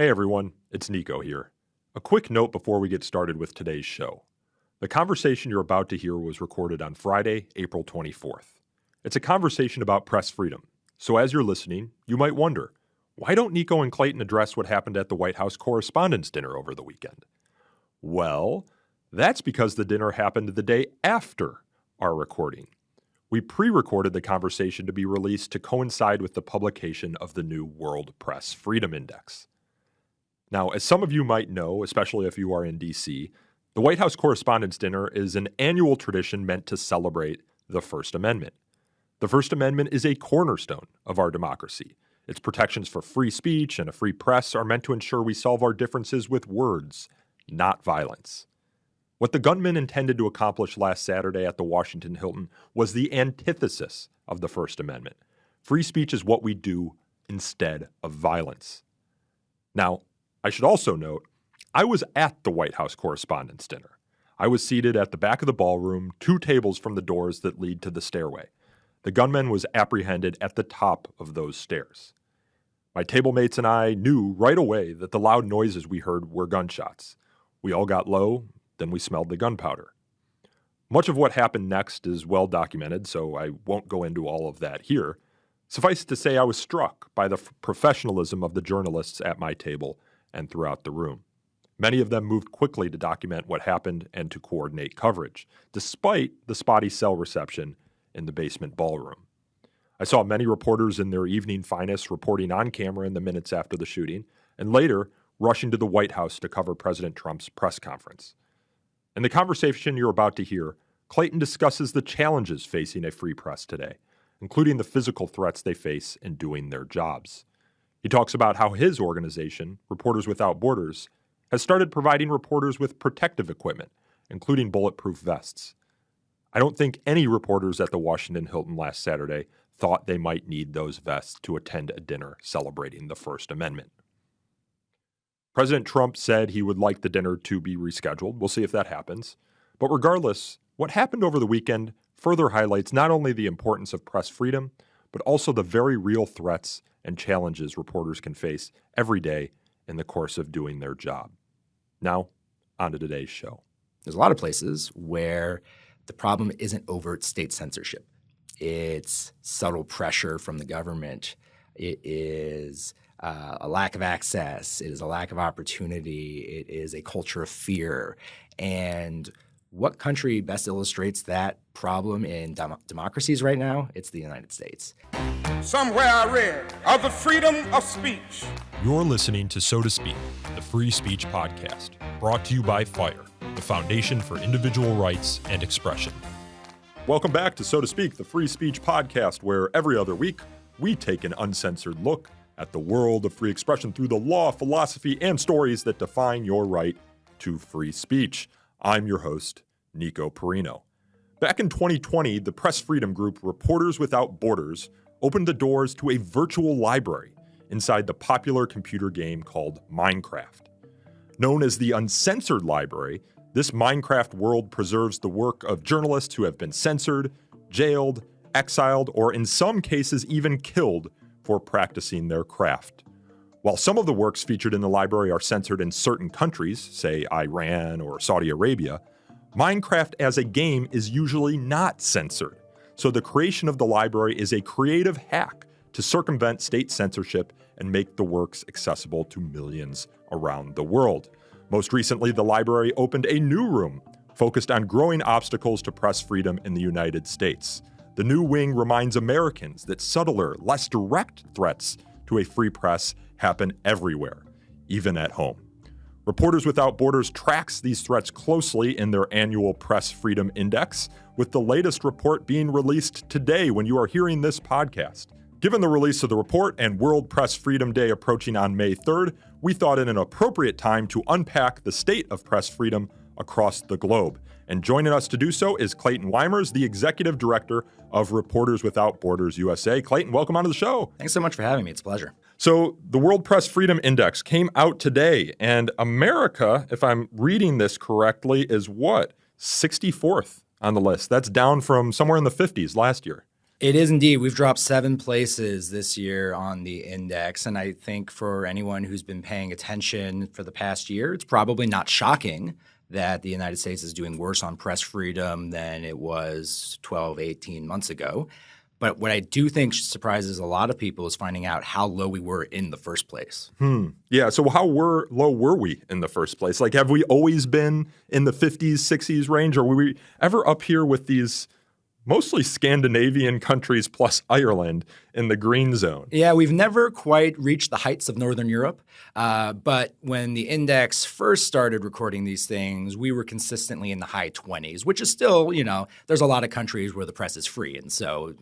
Hey everyone, it's Nico here. A quick note before we get started with today's show. The conversation you're about to hear was recorded on Friday, April 24th. It's a conversation about press freedom. So as you're listening, you might wonder, why don't Nico and Clayton address what happened at the White House Correspondents Dinner over the weekend? Well, that's because the dinner happened the day after our recording. We pre-recorded the conversation to be released to coincide with the publication of the new World Press Freedom Index. Now, as some of you might know, especially if you are in D.C., the White House Correspondents Dinner is an annual tradition meant to celebrate the First Amendment. The First Amendment is a cornerstone of our democracy. Its protections for free speech and a free press are meant to ensure we solve our differences with words, not violence. What the gunman intended to accomplish last Saturday at the Washington Hilton was the antithesis of the First Amendment. Free speech is what we do instead of violence. Now, I should also note, I was at the White House Correspondents' Dinner. I was seated at the back of the ballroom, 2 tables from the doors that lead to the stairway. The gunman was apprehended at the top of those stairs. My table mates and I knew right away that the loud noises we heard were gunshots. We all got low, then we smelled the gunpowder. Much of what happened next is well documented, so I won't go into all of that here. Suffice it to say, I was struck by the professionalism of the journalists at my table and throughout the room. Many of them moved quickly to document what happened and to coordinate coverage, despite the spotty cell reception in the basement ballroom. I saw many reporters in their evening finest reporting on camera in the minutes after the shooting, and later rushing to the White House to cover President Trump's press conference. In the conversation you're about to hear, Clayton discusses the challenges facing a free press today, including the physical threats they face in doing their jobs. He talks about how his organization, Reporters Without Borders, has started providing reporters with protective equipment, including bulletproof vests. I don't think any reporters at the Washington Hilton last Saturday thought they might need those vests to attend a dinner celebrating the First Amendment. President Trump said he would like the dinner to be rescheduled. We'll see if that happens. But regardless, what happened over the weekend further highlights not only the importance of press freedom, but also the very real threats and challenges reporters can face every day in the course of doing their job. Now, on to today's show. There's a lot of places where the problem isn't overt state censorship. It's subtle pressure from the government. It is a lack of access. It is a lack of opportunity. It is a culture of fear. And what country best illustrates that problem in democracies right now? It's the United States. Somewhere I read of the freedom of speech. You're listening to So to Speak, the free speech podcast, brought to you by FIRE, the Foundation for Individual Rights and Expression. Welcome back to So to Speak, the free speech podcast, where every other week we take an uncensored look at the world of free expression through the law, philosophy, and stories that define your right to free speech. I'm your host, Nico Perino. Back in 2020, the press freedom group Reporters Without Borders opened the doors to a virtual library inside the popular computer game called Minecraft. Known as the Uncensored Library, this Minecraft world preserves the work of journalists who have been censored, jailed, exiled, or in some cases even killed for practicing their craft. While some of the works featured in the library are censored in certain countries, say Iran or Saudi Arabia, Minecraft as a game is usually not censored. So the creation of the library is a creative hack to circumvent state censorship and make the works accessible to millions around the world. Most recently, the library opened a newsroom focused on growing obstacles to press freedom in the United States. The new wing reminds Americans that subtler, less direct threats to a free press happen everywhere, even at home. Reporters Without Borders tracks these threats closely in their annual Press Freedom Index, with the latest report being released today when you are hearing this podcast. Given the release of the report and World Press Freedom Day approaching on May 3rd, we thought it an appropriate time to unpack the state of press freedom across the globe. And joining us to do so is Clayton Weimers, the Executive Director of Reporters Without Borders USA. Clayton, welcome onto the show. Thanks so much for having me. It's a pleasure. So the World Press Freedom Index came out today, and America, if I'm reading this correctly, is what? 64th on the list. That's down from somewhere in the 50s last year. It is indeed. We've dropped 7 places this year on the index. And I think for anyone who's been paying attention for the past year, it's probably not shocking that the United States is doing worse on press freedom than it was 12, 18 months ago. But what I do think surprises a lot of people is finding out how low we were in the first place. Yeah, so how low were we in the first place? Like, have we always been in the 50s, 60s range? Or were we ever up here with these mostly Scandinavian countries plus Ireland in the green zone? Yeah, we've never quite reached the heights of Northern Europe. But when the index first started recording these things, we were consistently in the high 20s, which is still, there's a lot of countries where the press is free. And so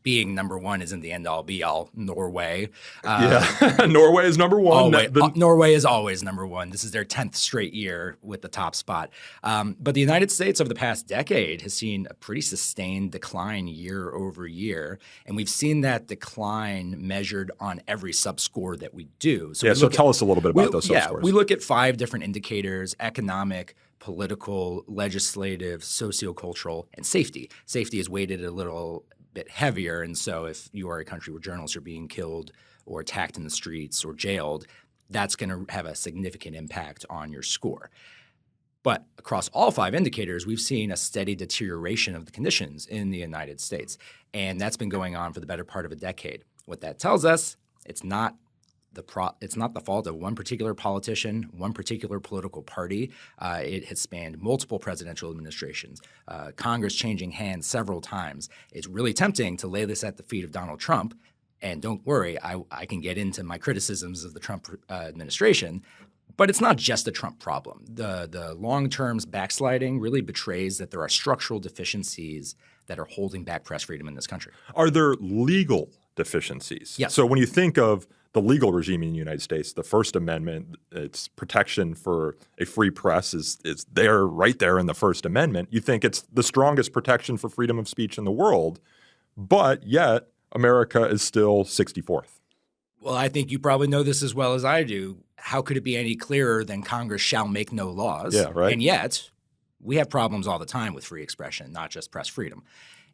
being number one isn't the end-all, be-all. Norway. Norway is number one. Norway is always number one. This is their 10th straight year with the top spot. But the United States over the past decade has seen a pretty sustained decline year over year. And we've seen that decline measured on every sub-score that we do. So tell us a little bit about those sub-scores. Yeah, we look at 5 different indicators: economic, political, legislative, sociocultural, and safety. Safety is weighted a little bit heavier, and so if you are a country where journalists are being killed or attacked in the streets or jailed, that's going to have a significant impact on your score. But across all 5 indicators, we've seen a steady deterioration of the conditions in the United States, and that's been going on for the better part of a decade. What that tells us, it's not the fault of one particular politician, one particular political party. It has spanned multiple presidential administrations, Congress changing hands several times. It's really tempting to lay this at the feet of Donald Trump. And don't worry, I can get into my criticisms of the Trump administration. But it's not just a Trump problem. The long-term backsliding really betrays that there are structural deficiencies that are holding back press freedom in this country. Are there legal deficiencies? Yes. So when you think of the legal regime in the United States, the First Amendment, its protection for a free press is there, right there in the First Amendment. You think it's the strongest protection for freedom of speech in the world, but yet America is still 64th. Well, I think you probably know this as well as I do. How could it be any clearer than Congress shall make no laws? Yeah, right. And yet, we have problems all the time with free expression, not just press freedom.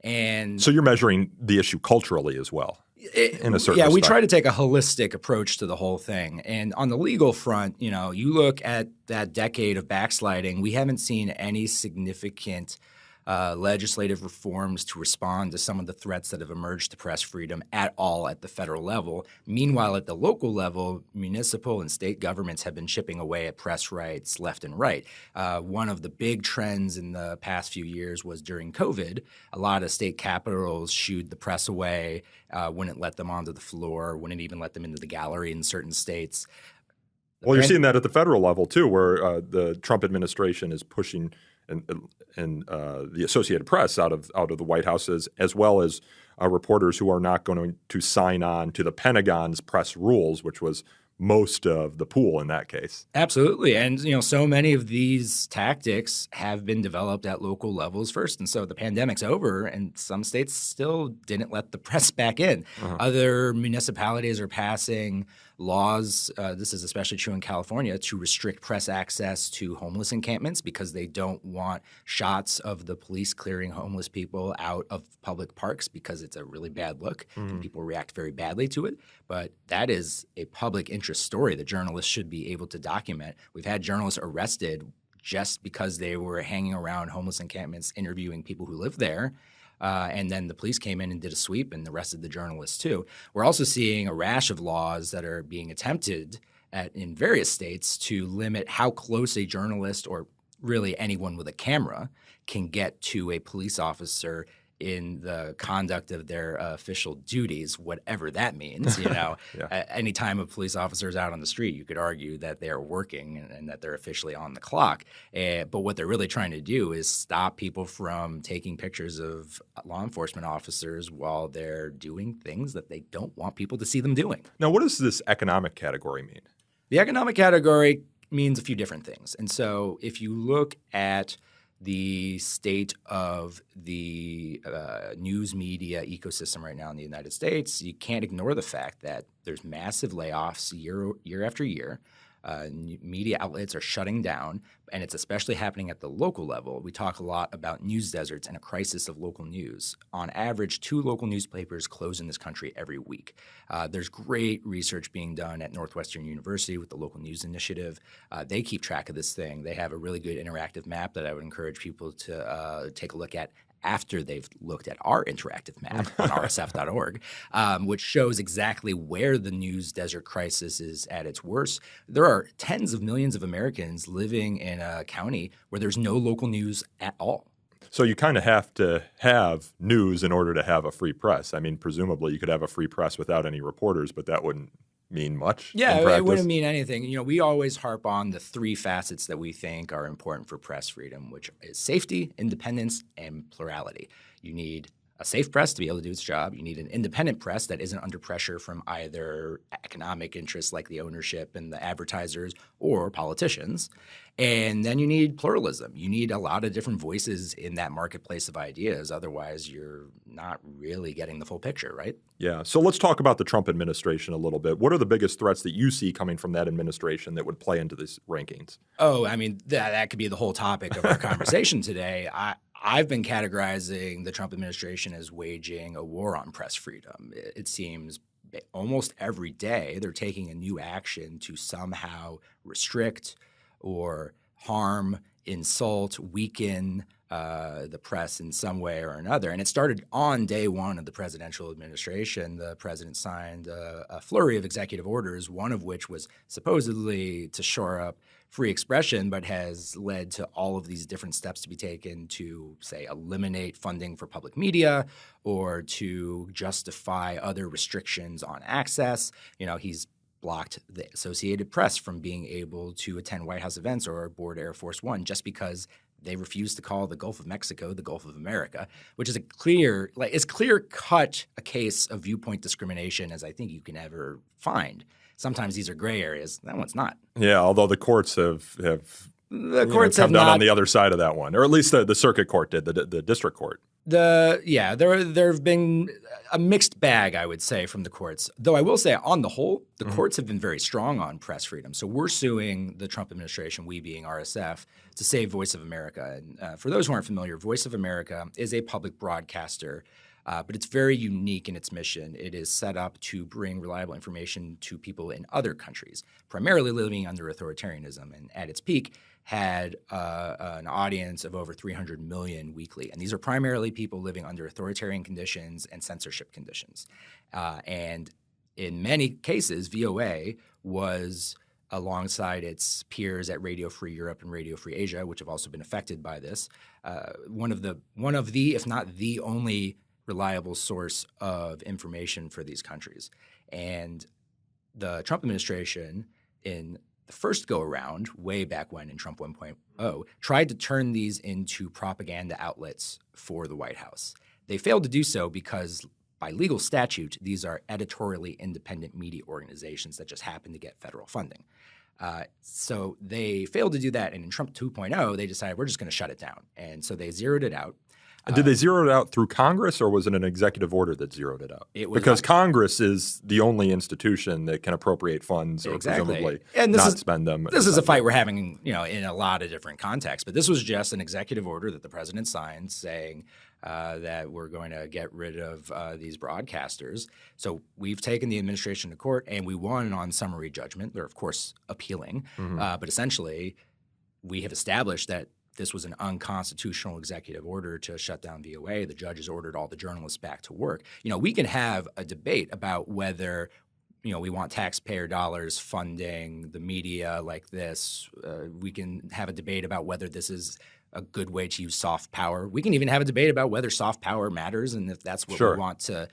And so you're measuring the issue culturally as well, in a certain respect. We try to take a holistic approach to the whole thing. And on the legal front, you look at that decade of backsliding, we haven't seen any significant legislative reforms to respond to some of the threats that have emerged to press freedom at all at the federal level. Meanwhile, at the local level, municipal and state governments have been chipping away at press rights left and right. One of the big trends in the past few years was during COVID. A lot of state capitals shooed the press away, wouldn't let them onto the floor, wouldn't even let them into the gallery in certain states. Well, you're seeing that at the federal level, too, where the Trump administration is pushing and the Associated Press out of the White House, as well as reporters who are not going to sign on to the Pentagon's press rules, which was most of the pool in that case. Absolutely. And, so many of these tactics have been developed at local levels first. And so the pandemic's over and some states still didn't let the press back in. Other municipalities are passing laws, this is especially true in California, to restrict press access to homeless encampments because they don't want shots of the police clearing homeless people out of public parks because it's a really bad look and people react very badly to it. But that is a public interest story that journalists should be able to document. We've had journalists arrested just because they were hanging around homeless encampments interviewing people who live there. And then the police came in and did a sweep and arrested the journalists too. We're also seeing a rash of laws that are being attempted in various states to limit how close a journalist or really anyone with a camera can get to a police officer in the conduct of their official duties, whatever that means. Any time a police officer is out on the street, you could argue that they're working and that they're officially on the clock. But what they're really trying to do is stop people from taking pictures of law enforcement officers while they're doing things that they don't want people to see them doing. Now, what does this economic category mean? The economic category means a few different things. And so if you look at the state of the news media ecosystem right now in the United States, you can't ignore the fact that there's massive layoffs year after year. Media outlets are shutting down, and it's especially happening at the local level. We talk a lot about news deserts and a crisis of local news. On average, 2 local newspapers close in this country every week. There's great research being done at Northwestern University with the Local News Initiative. They keep track of this thing. They have a really good interactive map that I would encourage people to take a look at after they've looked at our interactive map on rsf.org, which shows exactly where the news desert crisis is at its worst. There are tens of millions of Americans living in a county where there's no local news at all. So you kind of have to have news in order to have a free press. I mean, presumably you could have a free press without any reporters, but that wouldn't mean much. Yeah, it wouldn't mean anything. You know, we always harp on the 3 facets that we think are important for press freedom, which is safety, independence, and plurality. You need a safe press to be able to do its job. You need an independent press that isn't under pressure from either economic interests like the ownership and the advertisers or politicians. And then you need pluralism. You need a lot of different voices in that marketplace of ideas. Otherwise, you're not really getting the full picture, right? Yeah. So let's talk about the Trump administration a little bit. What are the biggest threats that you see coming from that administration that would play into these rankings? Oh, I mean, that could be the whole topic of our conversation today. I've been categorizing the Trump administration as waging a war on press freedom. It seems almost every day they're taking a new action to somehow restrict or harm, insult, weaken the press in some way or another. And it started on day one of the presidential administration. The president signed a flurry of executive orders, one of which was supposedly to shore up free expression, but has led to all of these different steps to be taken to, say, eliminate funding for public media or to justify other restrictions on access. You know, he's blocked the Associated Press from being able to attend White House events or board Air Force One just because they refuse to call the Gulf of Mexico the Gulf of America, which is it's clear-cut a case of viewpoint discrimination as I think you can ever find. Sometimes these are gray areas. That one's not. Yeah, although the courts have come down not on the other side of that one, or at least the circuit court did, the district court. There have been a mixed bag, I would say, from the courts. Though I will say, on the whole, the courts have been very strong on press freedom. So we're suing the Trump administration, we being RSF, to save Voice of America. And for those who aren't familiar, Voice of America is a public broadcaster, but it's very unique in its mission. It is set up to bring reliable information to people in other countries, primarily living under authoritarianism. And at its peak, had an audience of over 300 million weekly. And these are primarily people living under authoritarian conditions and censorship conditions. And in many cases, VOA was, alongside its peers at Radio Free Europe and Radio Free Asia, which have also been affected by this, one of the, if not the only reliable source of information for these countries. And the Trump administration, in the first go-around, way back when in Trump 1.0, tried to turn these into propaganda outlets for the White House. They failed to do so because by legal statute, these are editorially independent media organizations that just happen to get federal funding. So they failed to do that, and in Trump 2.0, they decided we're just going to shut it down. And so they zeroed it out. Did they zero it out through Congress, or was it an executive order that zeroed it out? Because Congress is the only institution that can appropriate funds or presumably not spend them. This is a fight we're having, in a lot of different contexts. But this was just an executive order that the president signed saying that we're going to get rid of these broadcasters. So we've taken the administration to court, and we won on summary judgment. They're, of course, appealing. But essentially, we have established that this was an unconstitutional executive order to shut down VOA. The judge has ordered all the journalists back to work. We can have a debate about whether, we want taxpayer dollars funding the media like this. We can have a debate about whether this is a good way to use soft power. We can even have a debate about whether soft power matters and if that's what we want to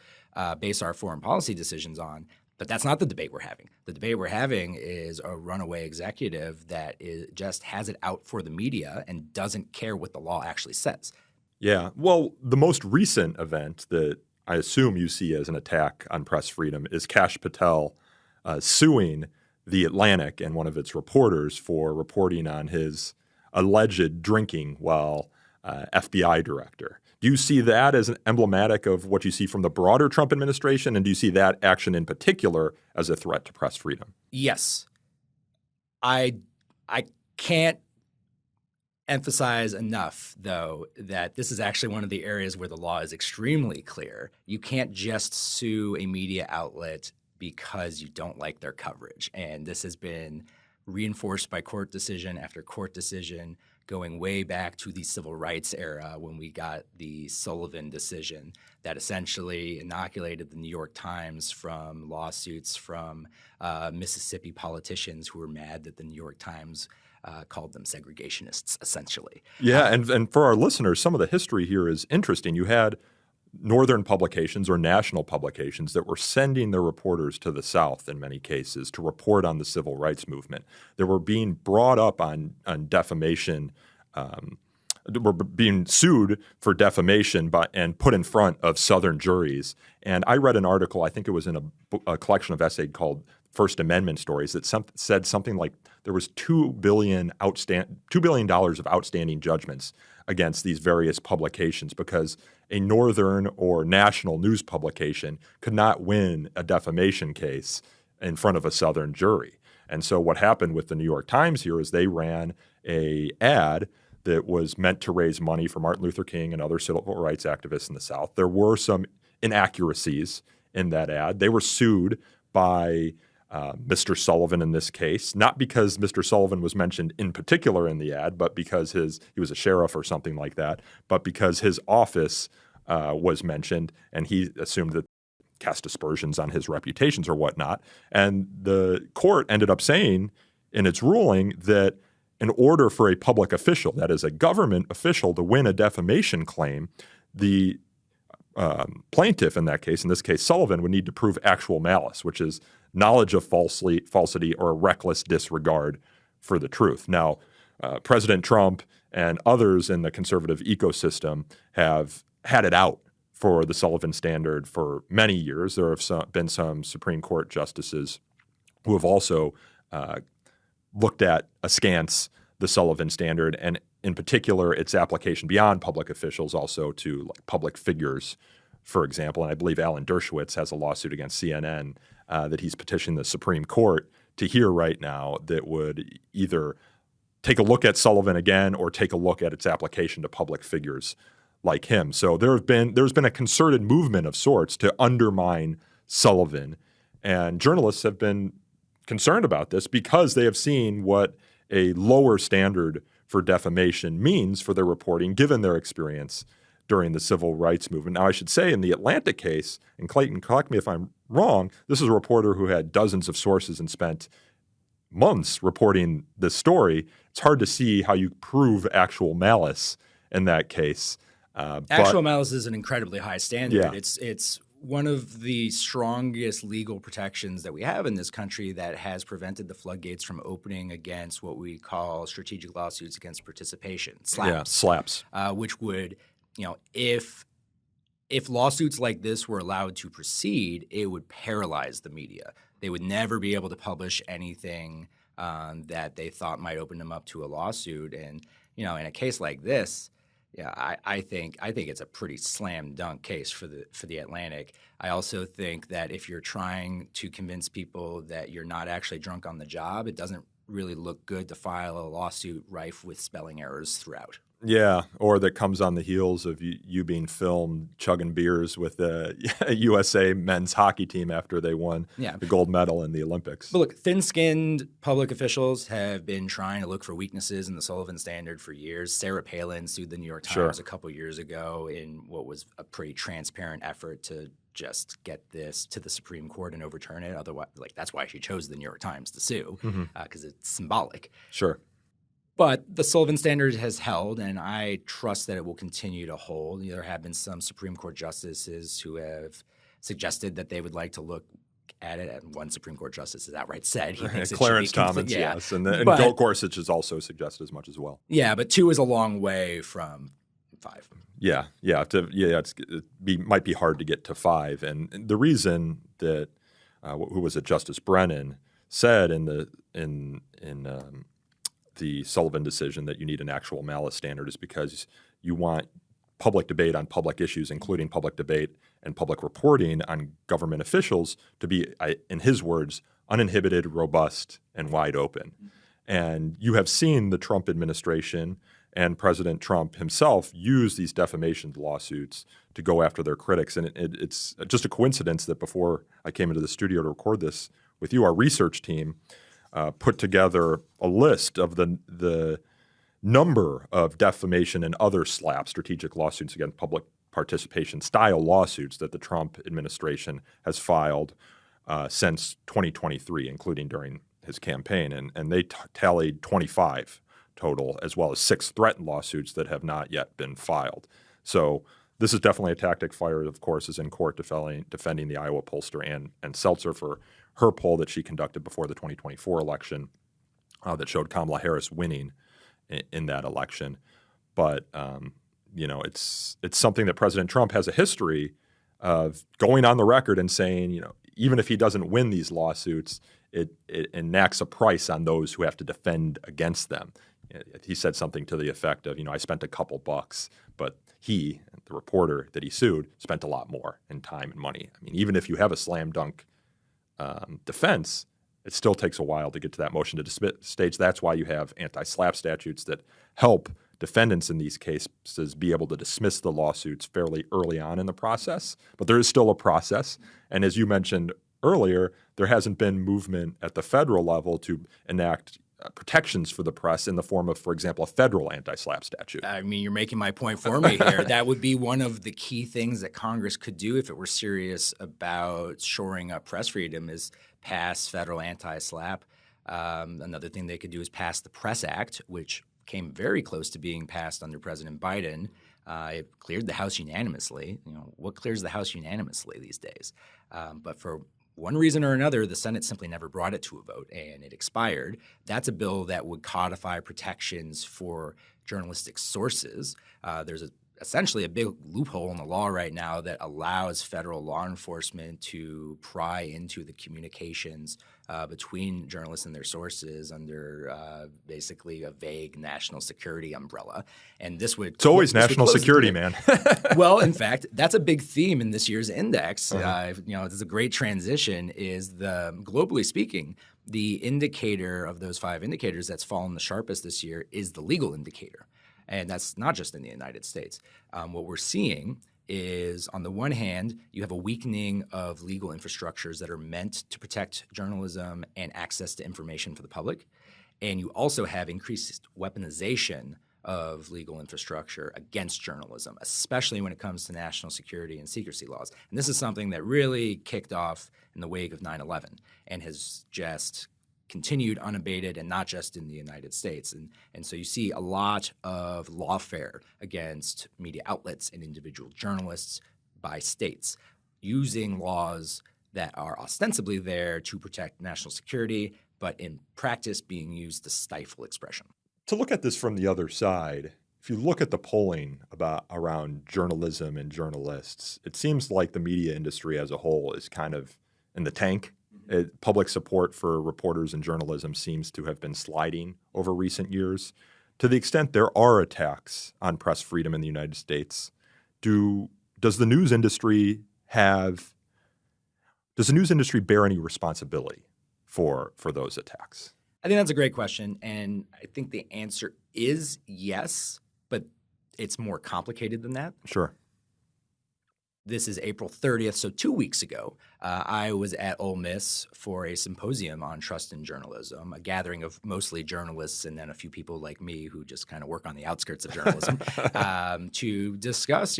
base our foreign policy decisions on. But that's not the debate we're having. The debate we're having is a runaway executive that just has it out for the media and doesn't care what the law actually says. Yeah. Well, the most recent event that I assume you see as an attack on press freedom is Kash Patel suing The Atlantic and one of its reporters for reporting on his alleged drinking while FBI director. Do you see that as emblematic of what you see from the broader Trump administration? And do you see that action in particular as a threat to press freedom? Yes. I can't emphasize enough, though, that this is actually one of the areas where the law is extremely clear. You can't just sue a media outlet because you don't like their coverage. And this has been reinforced by court decision after court decision, going way back to the civil rights era when we got the Sullivan decision that essentially inoculated the New York Times from lawsuits from Mississippi politicians who were mad that the New York Times called them segregationists, essentially. Yeah, and for our listeners, some of the history here is interesting. You had northern publications or national publications that were sending their reporters to the South in many cases to report on the civil rights movement. They were being brought up on defamation, were being sued for defamation and put in front of Southern juries. And I read an article, I think it was in a collection of essays called First Amendment Stories, that said something like there was $2 billion of outstanding judgments against these various publications because a northern or national news publication could not win a defamation case in front of a southern jury. And so what happened with the New York Times here is they ran an ad that was meant to raise money for Martin Luther King and other civil rights activists in the South. There were some inaccuracies in that ad. They were sued by Mr. Sullivan in this case, not because Mr. Sullivan was mentioned in particular in the ad, but because he was a sheriff or something like that, but because his office was mentioned, and he assumed that cast aspersions on his reputations or whatnot. And the court ended up saying in its ruling that in order for a public official, that is a government official, to win a defamation claim, the plaintiff in that case, in this case Sullivan, would need to prove actual malice, which is knowledge of falsity or a reckless disregard for the truth. Now, President Trump and others in the conservative ecosystem have had it out for the Sullivan Standard for many years. There have been some Supreme Court justices who have also looked at askance the Sullivan Standard, and in particular its application beyond public officials also to public figures, for example. And I believe Alan Dershowitz has a lawsuit against CNN that he's petitioning the Supreme Court to hear right now that would either take a look at Sullivan again or take a look at its application to public figures like him. So there's been a concerted movement of sorts to undermine Sullivan, and journalists have been concerned about this because they have seen what a lower standard for defamation means for their reporting, given their experience during the civil rights movement. Now, I should say in the Atlantic case, and Clayton, correct me if I'm wrong, this is a reporter who had dozens of sources and spent months reporting this story. It's hard to see how you prove actual malice in that case. Actual malice is an incredibly high standard. Yeah. It's one of the strongest legal protections that we have in this country that has prevented the floodgates from opening against what we call strategic lawsuits against participation, SLAPs. Yeah, slaps. Which would, if lawsuits like this were allowed to proceed, it would paralyze the media. They would never be able to publish anything that they thought might open them up to a lawsuit. And, in a case like this, I think it's a pretty slam dunk case for the Atlantic. I also think that if you're trying to convince people that you're not actually drunk on the job, it doesn't really look good to file a lawsuit rife with spelling errors throughout. Yeah, or that comes on the heels of you being filmed chugging beers with the USA men's hockey team after they won the gold medal in the Olympics. But look, thin-skinned public officials have been trying to look for weaknesses in the Sullivan Standard for years. Sarah Palin sued the New York Times a couple years ago in what was a pretty transparent effort to just get this to the Supreme Court and overturn it. Otherwise, that's why she chose the New York Times to sue, because it's symbolic. Sure. But the Sullivan Standard has held, and I trust that it will continue to hold. There have been some Supreme Court justices who have suggested that they would like to look at it, and one Supreme Court justice has outright said he thinks Clarence it should be Thomas, yes, and Bill Gorsuch has also suggested as much as well. Yeah, but 2 is a long way from 5. Yeah, might be hard to get to 5, and the reason that who was it, Justice Brennan said in the Sullivan decision that you need an actual malice standard is because you want public debate on public issues, including public debate and public reporting on government officials, to be, in his words, uninhibited, robust, and wide open. And you have seen the Trump administration and President Trump himself use these defamation lawsuits to go after their critics. And it's just a coincidence that before I came into the studio to record this with you, our research team put together a list of the number of defamation and other SLAPP, strategic lawsuits against public participation style lawsuits that the Trump administration has filed since 2023, including during his campaign. And they tallied 25 total, as well as 6 threatened lawsuits that have not yet been filed. So this is definitely a tactic. Fire, of course, is in court defending the Iowa pollster and Seltzer for her poll that she conducted before the 2024 election that showed Kamala Harris winning in that election. But it's something that President Trump has a history of going on the record and saying, even if he doesn't win these lawsuits, it enacts a price on those who have to defend against them. He said something to the effect of, I spent a couple bucks, but he, the reporter that he sued, spent a lot more in time and money. I mean, even if you have a slam dunk defense, it still takes a while to get to that motion to dismiss stage. That's why you have anti-SLAPP statutes that help defendants in these cases be able to dismiss the lawsuits fairly early on in the process. But there is still a process. And as you mentioned earlier, there hasn't been movement at the federal level to enact protections for the press in the form of, for example, a federal anti-SLAPP statute. I mean, you're making my point for me here. That would be one of the key things that Congress could do if it were serious about shoring up press freedom is pass federal anti-SLAPP. Another thing they could do is pass the Press Act, which came very close to being passed under President Biden. It cleared the House unanimously. What clears the House unanimously these days? But for one reason or another, the Senate simply never brought it to a vote, and it expired. That's a bill that would codify protections for journalistic sources. There's essentially a big loophole in the law right now that allows federal law enforcement to pry into the communications between journalists and their sources under basically a vague national security umbrella. And this would— It's always national security, man. Well, in fact, that's a big theme in this year's index. This is a great transition, is globally speaking, the indicator of those 5 indicators that's fallen the sharpest this year is the legal indicator. And that's not just in the United States. What we're seeing is, on the one hand, you have a weakening of legal infrastructures that are meant to protect journalism and access to information for the public. And you also have increased weaponization of legal infrastructure against journalism, especially when it comes to national security and secrecy laws. And this is something that really kicked off in the wake of 9/11 and has just continued unabated, and not just in the United States. And so you see a lot of lawfare against media outlets and individual journalists by states using laws that are ostensibly there to protect national security, but in practice being used to stifle expression. To look at this from the other side, if you look at the polling around journalism and journalists, it seems like the media industry as a whole is kind of in the tank. Public support for reporters and journalism seems to have been sliding over recent years. To the extent there are attacks on press freedom in the United States, does the news industry bear any responsibility for those attacks? I think that's a great question, and I think the answer is yes, but it's more complicated than that. Sure. This is April 30th, so 2 weeks ago, I was at Ole Miss for a symposium on trust in journalism, a gathering of mostly journalists and then a few people like me who just kind of work on the outskirts of journalism, to discuss,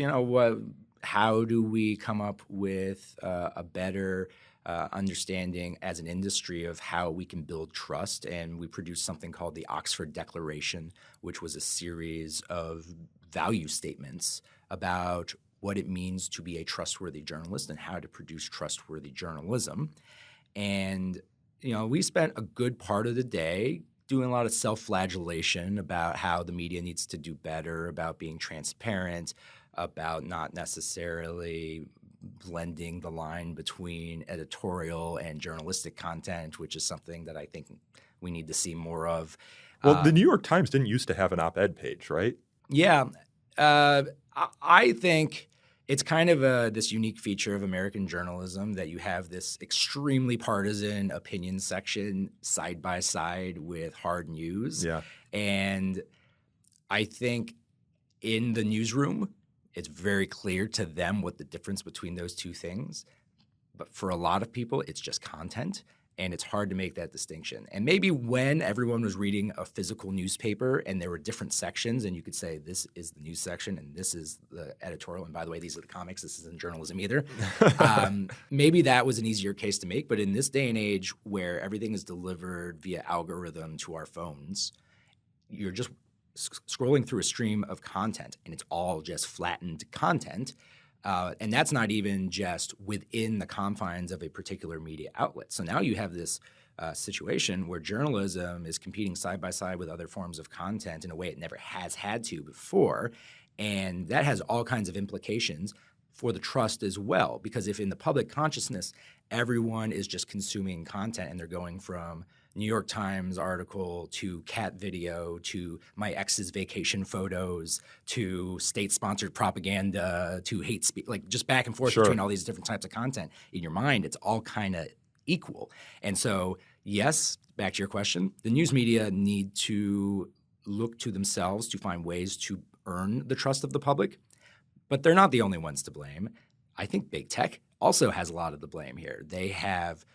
how do we come up with a better understanding as an industry of how we can build trust. And we produced something called the Oxford Declaration, which was a series of value statements about what it means to be a trustworthy journalist and how to produce trustworthy journalism. And, we spent a good part of the day doing a lot of self-flagellation about how the media needs to do better, about being transparent, about not necessarily blending the line between editorial and journalistic content, which is something that I think we need to see more of. Well, the New York Times didn't used to have an op-ed page, right? Yeah. I think It's kind of this unique feature of American journalism that you have this extremely partisan opinion section side by side with hard news. Yeah. And I think in the newsroom, it's very clear to them what the difference between those two things. But for a lot of people, it's just content. And it's hard to make that distinction. And maybe when everyone was reading a physical newspaper and there were different sections and you could say this is the news section and this is the editorial, and by the way, these are the comics, this isn't journalism either. Maybe that was an easier case to make. But in this day and age where everything is delivered via algorithm to our phones, you're just scrolling through a stream of content and it's all just flattened content. And that's not even just within the confines of a particular media outlet. So now you have this situation where journalism is competing side by side with other forms of content in a way it never has had to before. And that has all kinds of implications for the trust as well. Because if in the public consciousness, everyone is just consuming content and they're going from New York Times article to cat video to my ex's vacation photos to state-sponsored propaganda to hate speech, like just back and forth between all these different types of content. In your mind, it's all kind of equal. And so, yes, back to your question, the news media need to look to themselves to find ways to earn the trust of the public, but they're not the only ones to blame. I think big tech also has a lot of the blame here. They have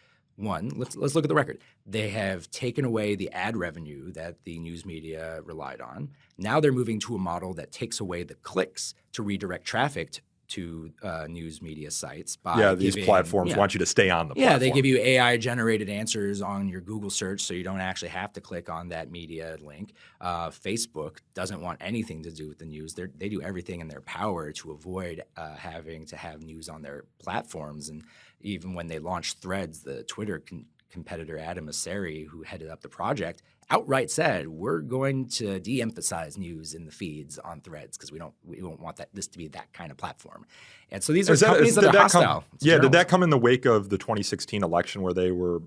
let's look at the record. They have taken away the ad revenue that the news media relied on. Now they're moving to a model that takes away the clicks to redirect traffic to news media sites. By these platforms want you to stay on the platform. Yeah, they give you AI-generated answers on your Google search so you don't actually have to click on that media link. Facebook doesn't want anything to do with the news. They do everything in their power to avoid having to have news on their platforms. And even when they launched Threads, the Twitter competitor Adam Mosseri, who headed up the project, outright said, we're going to de-emphasize news in the feeds on Threads because we don't want this to be that kind of platform. And so these are companies that are hostile. Did that come in the wake of the 2016 election where they were,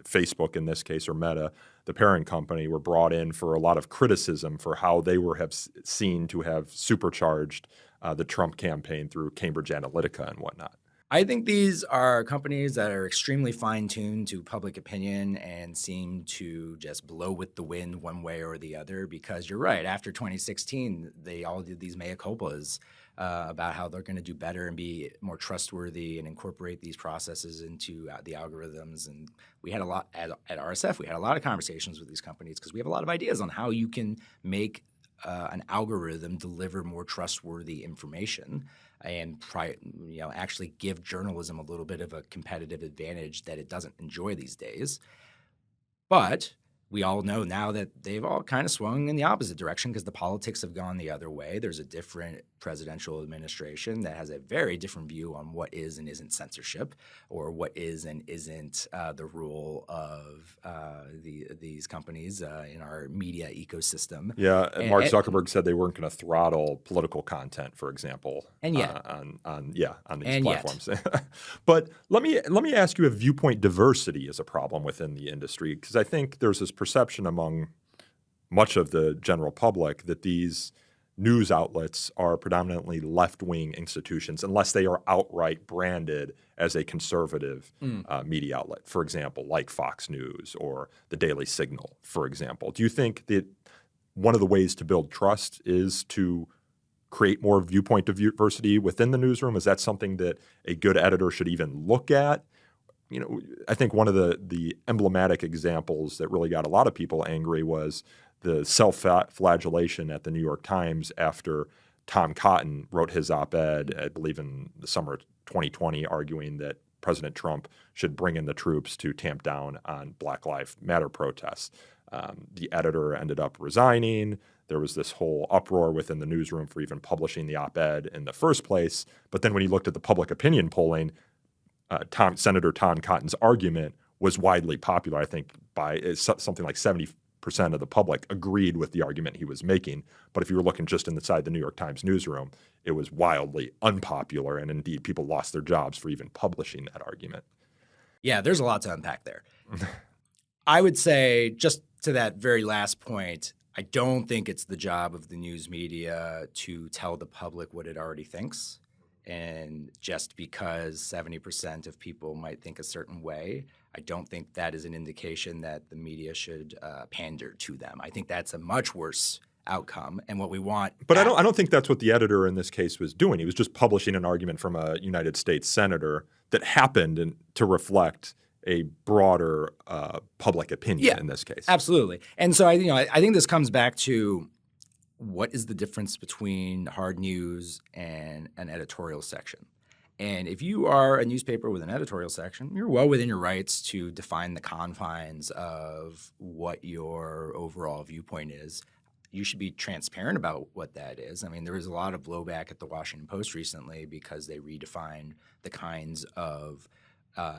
Facebook in this case, or Meta, the parent company, were brought in for a lot of criticism for how they have seen to have supercharged the Trump campaign through Cambridge Analytica and whatnot? I think these are companies that are extremely fine-tuned to public opinion and seem to just blow with the wind one way or the other because you're right. After 2016, they all did these mea culpas about how they're going to do better and be more trustworthy and incorporate these processes into the algorithms. And we had a lot at RSF, we had a lot of conversations with these companies because we have a lot of ideas on how you can make an algorithm deliver more trustworthy information and actually give journalism a little bit of a competitive advantage that it doesn't enjoy these days. But we all know now that they've all kind of swung in the opposite direction because the politics have gone the other way. There's a different presidential administration that has a very different view on what is and isn't censorship or what is and isn't the role of these companies in our media ecosystem. Yeah, and Mark Zuckerberg said they weren't going to throttle political content, for example, and yet, on these platforms. But let me ask you if viewpoint diversity is a problem within the industry, because I think there's this perception among much of the general public that these news outlets are predominantly left-wing institutions unless they are outright branded as a conservative media outlet, for example, like Fox News or the Daily Signal, for example. Do you think that one of the ways to build trust is to create more viewpoint diversity within the newsroom? Is that something that a good editor should even look at? I think one of the emblematic examples that really got a lot of people angry was the self-flagellation at the New York Times after Tom Cotton wrote his op-ed, I believe in the summer of 2020, arguing that President Trump should bring in the troops to tamp down on Black Lives Matter protests. The editor ended up resigning. There was this whole uproar within the newsroom for even publishing the op-ed in the first place. But then when he looked at the public opinion polling, Senator Tom Cotton's argument was widely popular. I think by something like 70% of the public agreed with the argument he was making. But if you were looking just inside the New York Times newsroom, it was wildly unpopular. And indeed, people lost their jobs for even publishing that argument. Yeah, there's a lot to unpack there. I would say, just to that very last point, I don't think it's the job of the news media to tell the public what it already thinks. And just because 70% of people might think a certain way, I don't think that is an indication that the media should pander to them. I think that's a much worse outcome, and what we want. But I don't think that's what the editor in this case was doing. He was just publishing an argument from a United States senator that happened to reflect a broader public opinion in this case. Absolutely. And so I think this comes back to what is the difference between hard news and an editorial section. And if you are a newspaper with an editorial section, you're well within your rights to define the confines of what your overall viewpoint is. You should be transparent about what that is. I mean, there was a lot of blowback at the Washington Post recently because they redefined the kinds of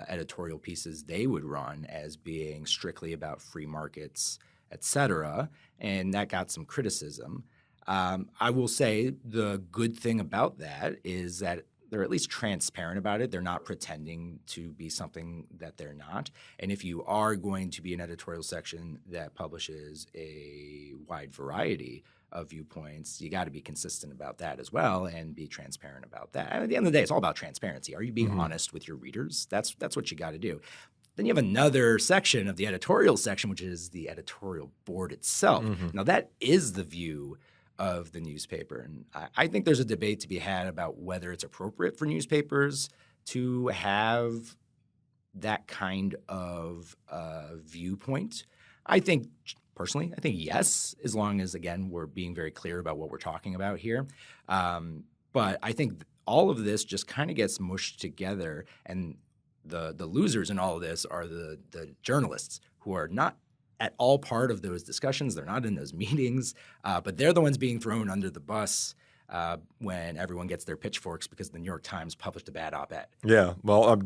editorial pieces they would run as being strictly about free markets, et cetera, and that got some criticism. I will say the good thing about that is that they're at least transparent about it. They're not pretending to be something that they're not. And if you are going to be an editorial section that publishes a wide variety of viewpoints, you got to be consistent about that as well and be transparent about that. And at the end of the day, it's all about transparency. Are you being honest with your readers? That's what you got to do. Then you have another section of the editorial section, which is the editorial board itself. Now, that is the view of the newspaper. And I think there's a debate to be had about whether it's appropriate for newspapers to have that kind of viewpoint. Personally, I think yes, as long as, again, we're being very clear about what we're talking about here. But I think all of this just kind of gets mushed together, and the losers in all of this are the journalists who are not at all part of those discussions. They're not in those meetings, but they're the ones being thrown under the bus when everyone gets their pitchforks because the New York Times published a bad op-ed. Yeah, well,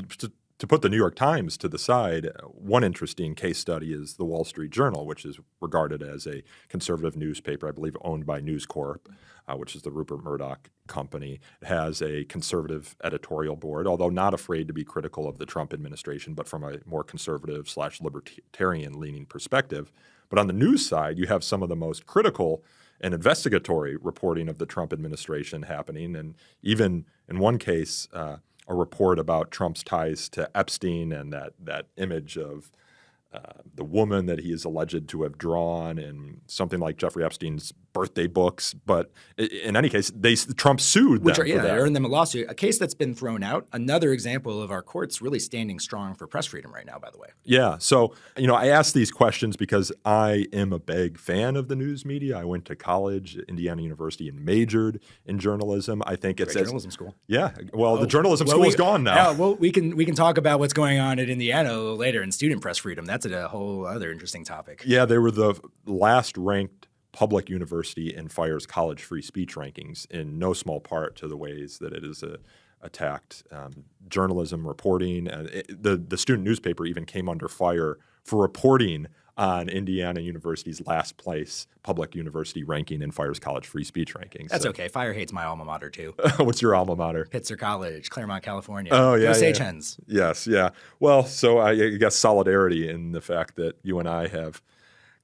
to put the New York Times to the side, one interesting case study is the Wall Street Journal, which is regarded as a conservative newspaper, I believe owned by News Corp, which is the Rupert Murdoch company. It has a conservative editorial board, although not afraid to be critical of the Trump administration, but from a more conservative / libertarian-leaning perspective. But on the news side, you have some of the most critical and investigatory reporting of the Trump administration happening, and even in one case, a report about Trump's ties to Epstein and that image of the woman that he is alleged to have drawn and something like Jeffrey Epstein's birthday books. But in any case, Trump sued them for that. They earned them a lawsuit, a case that's been thrown out. Another example of our courts really standing strong for press freedom right now, by the way. Yeah. So, I ask these questions because I am a big fan of the news media. I went to college at Indiana University and majored in journalism. I think it's journalism school. Yeah. Well, the journalism school is gone now. Yeah, well, we can talk about what's going on at Indiana a little later in student press freedom. That's a whole other interesting topic. Yeah, they were the last ranked public university in FIRE's college free speech rankings, in no small part to the ways that it has attacked journalism reporting. The student newspaper even came under fire for reporting on Indiana University's last place public university ranking in FIRE's college free speech rankings. That's okay. FIRE hates my alma mater too. What's your alma mater? Pitzer College, Claremont, California. Oh, yeah. Go Sage Hens. Yes, yeah. Well, so I guess solidarity in the fact that you and I have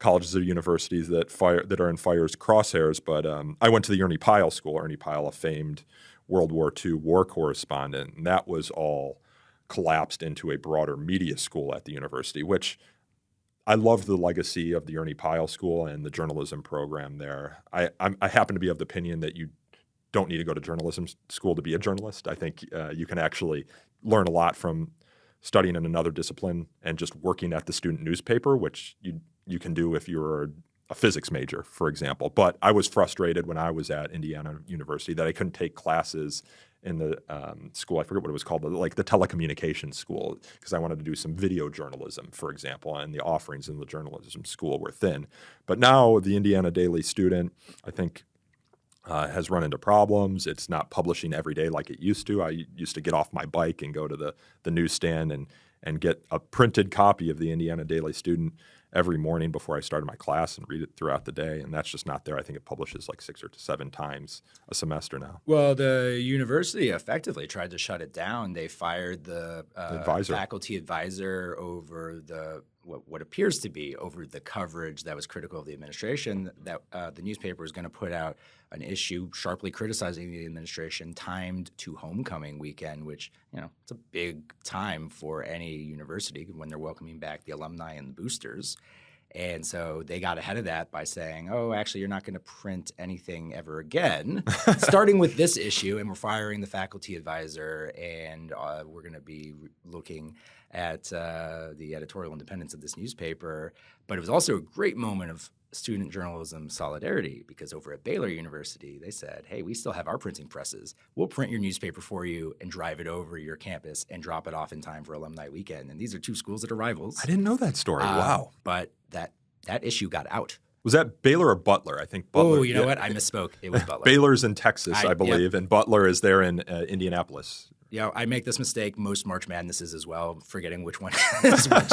colleges or universities that are in FIRE's crosshairs. But I went to the Ernie Pyle School. Ernie Pyle, a famed World War II war correspondent, and that was all collapsed into a broader media school at the university, which I love the legacy of the Ernie Pyle School and the journalism program there. I happen to be of the opinion that you don't need to go to journalism school to be a journalist. I think you can actually learn a lot from studying in another discipline and just working at the student newspaper, which you can do if you're a physics major, for example. But I was frustrated when I was at Indiana University that I couldn't take classes in the school. I forget what it was called, like the telecommunications school, because I wanted to do some video journalism, for example, and the offerings in the journalism school were thin. But now the Indiana Daily Student, I think, has run into problems. It's not publishing every day like it used to. I used to get off my bike and go to the newsstand and get a printed copy of the Indiana Daily Student every morning before I started my class and read it throughout the day, and that's just not there. I think it publishes like 6 or 7 times a semester now. Well, the university effectively tried to shut it down. They fired the faculty advisor over what appears to be over the coverage that was critical of the administration, that the newspaper is going to put out an issue sharply criticizing the administration timed to homecoming weekend, which, it's a big time for any university when they're welcoming back the alumni and the boosters. And so they got ahead of that by saying, oh, actually, you're not going to print anything ever again, starting with this issue. And we're firing the faculty advisor, and we're going to be looking at the editorial independence of this newspaper. But it was also a great moment of student journalism solidarity, because over at Baylor University, they said, hey, we still have our printing presses. We'll print your newspaper for you and drive it over your campus and drop it off in time for alumni weekend. And these are two schools that are rivals. I didn't know that story. Wow. But that issue got out. Was that Baylor or Butler? I think Butler. Oh, you know what? I misspoke. It was Butler. Baylor's in Texas, I believe, and Butler is there in Indianapolis. Yeah, I make this mistake most March Madnesses as well, forgetting which one is which.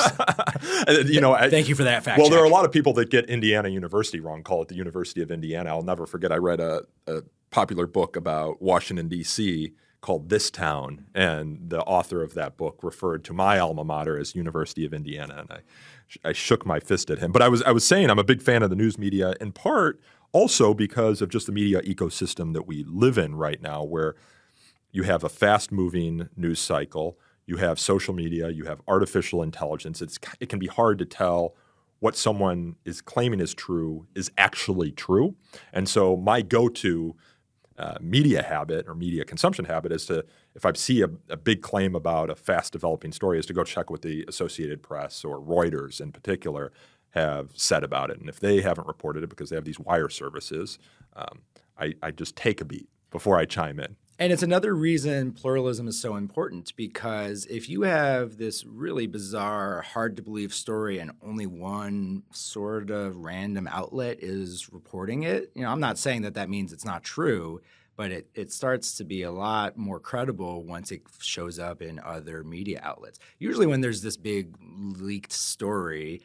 Thank you for that fact check. There are a lot of people that get Indiana University wrong, call it the University of Indiana. I'll never forget, I read a popular book about Washington, D.C. called This Town, and the author of that book referred to my alma mater as University of Indiana, and I shook my fist at him. But I was saying I'm a big fan of the news media, in part also because of just the media ecosystem that we live in right now, where you have a fast-moving news cycle, you have social media, you have artificial intelligence. It can be hard to tell what someone is claiming is true is actually true. And so my go-to media habit or media consumption habit is to, if I see a big claim about a fast-developing story, is to go check what the Associated Press or Reuters in particular have said about it. And if they haven't reported it because they have these wire services, I just take a beat before I chime in. And it's another reason pluralism is so important, because if you have this really bizarre, hard-to-believe story and only one sort of random outlet is reporting it, I'm not saying that means it's not true, but it starts to be a lot more credible once it shows up in other media outlets. Usually when there's this big leaked story,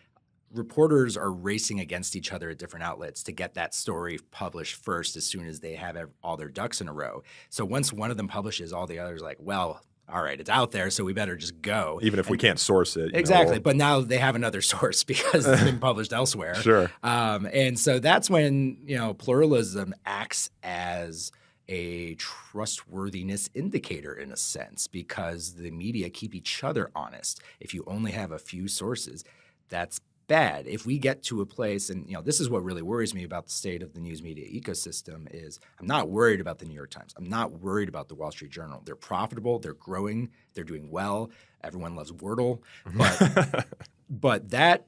reporters are racing against each other at different outlets to get that story published first as soon as they have all their ducks in a row. So once one of them publishes, all the others are like, well, all right, it's out there, so we better just go. Even if we can't source it. Exactly. But now they have another source because it's been published elsewhere. Sure. And so that's when, pluralism acts as a trustworthiness indicator in a sense, because the media keep each other honest. If you only have a few sources, that's bad. If we get to a place, and this is what really worries me about the state of the news media ecosystem, is I'm not worried about the New York Times. I'm not worried about the Wall Street Journal. They're profitable. They're growing. They're doing well. Everyone loves Wordle. But that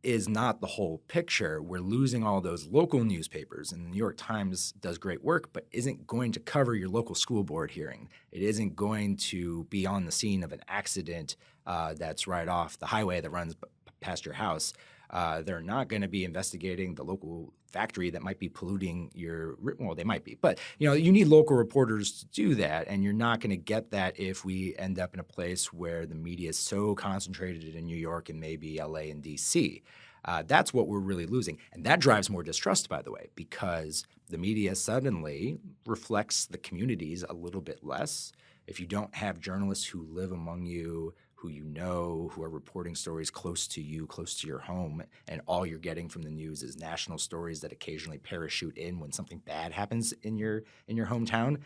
is not the whole picture. We're losing all those local newspapers, and the New York Times does great work, but isn't going to cover your local school board hearing. It isn't going to be on the scene of an accident that's right off the highway that runs past your house. They're not going to be investigating the local factory that might be polluting well, they might be. But, you need local reporters to do that, and you're not going to get that if we end up in a place where the media is so concentrated in New York and maybe LA and DC. That's what we're really losing. And that drives more distrust, by the way, because the media suddenly reflects the communities a little bit less. If you don't have journalists who live among you, who are reporting stories close to you, close to your home, and all you're getting from the news is national stories that occasionally parachute in when something bad happens in your hometown,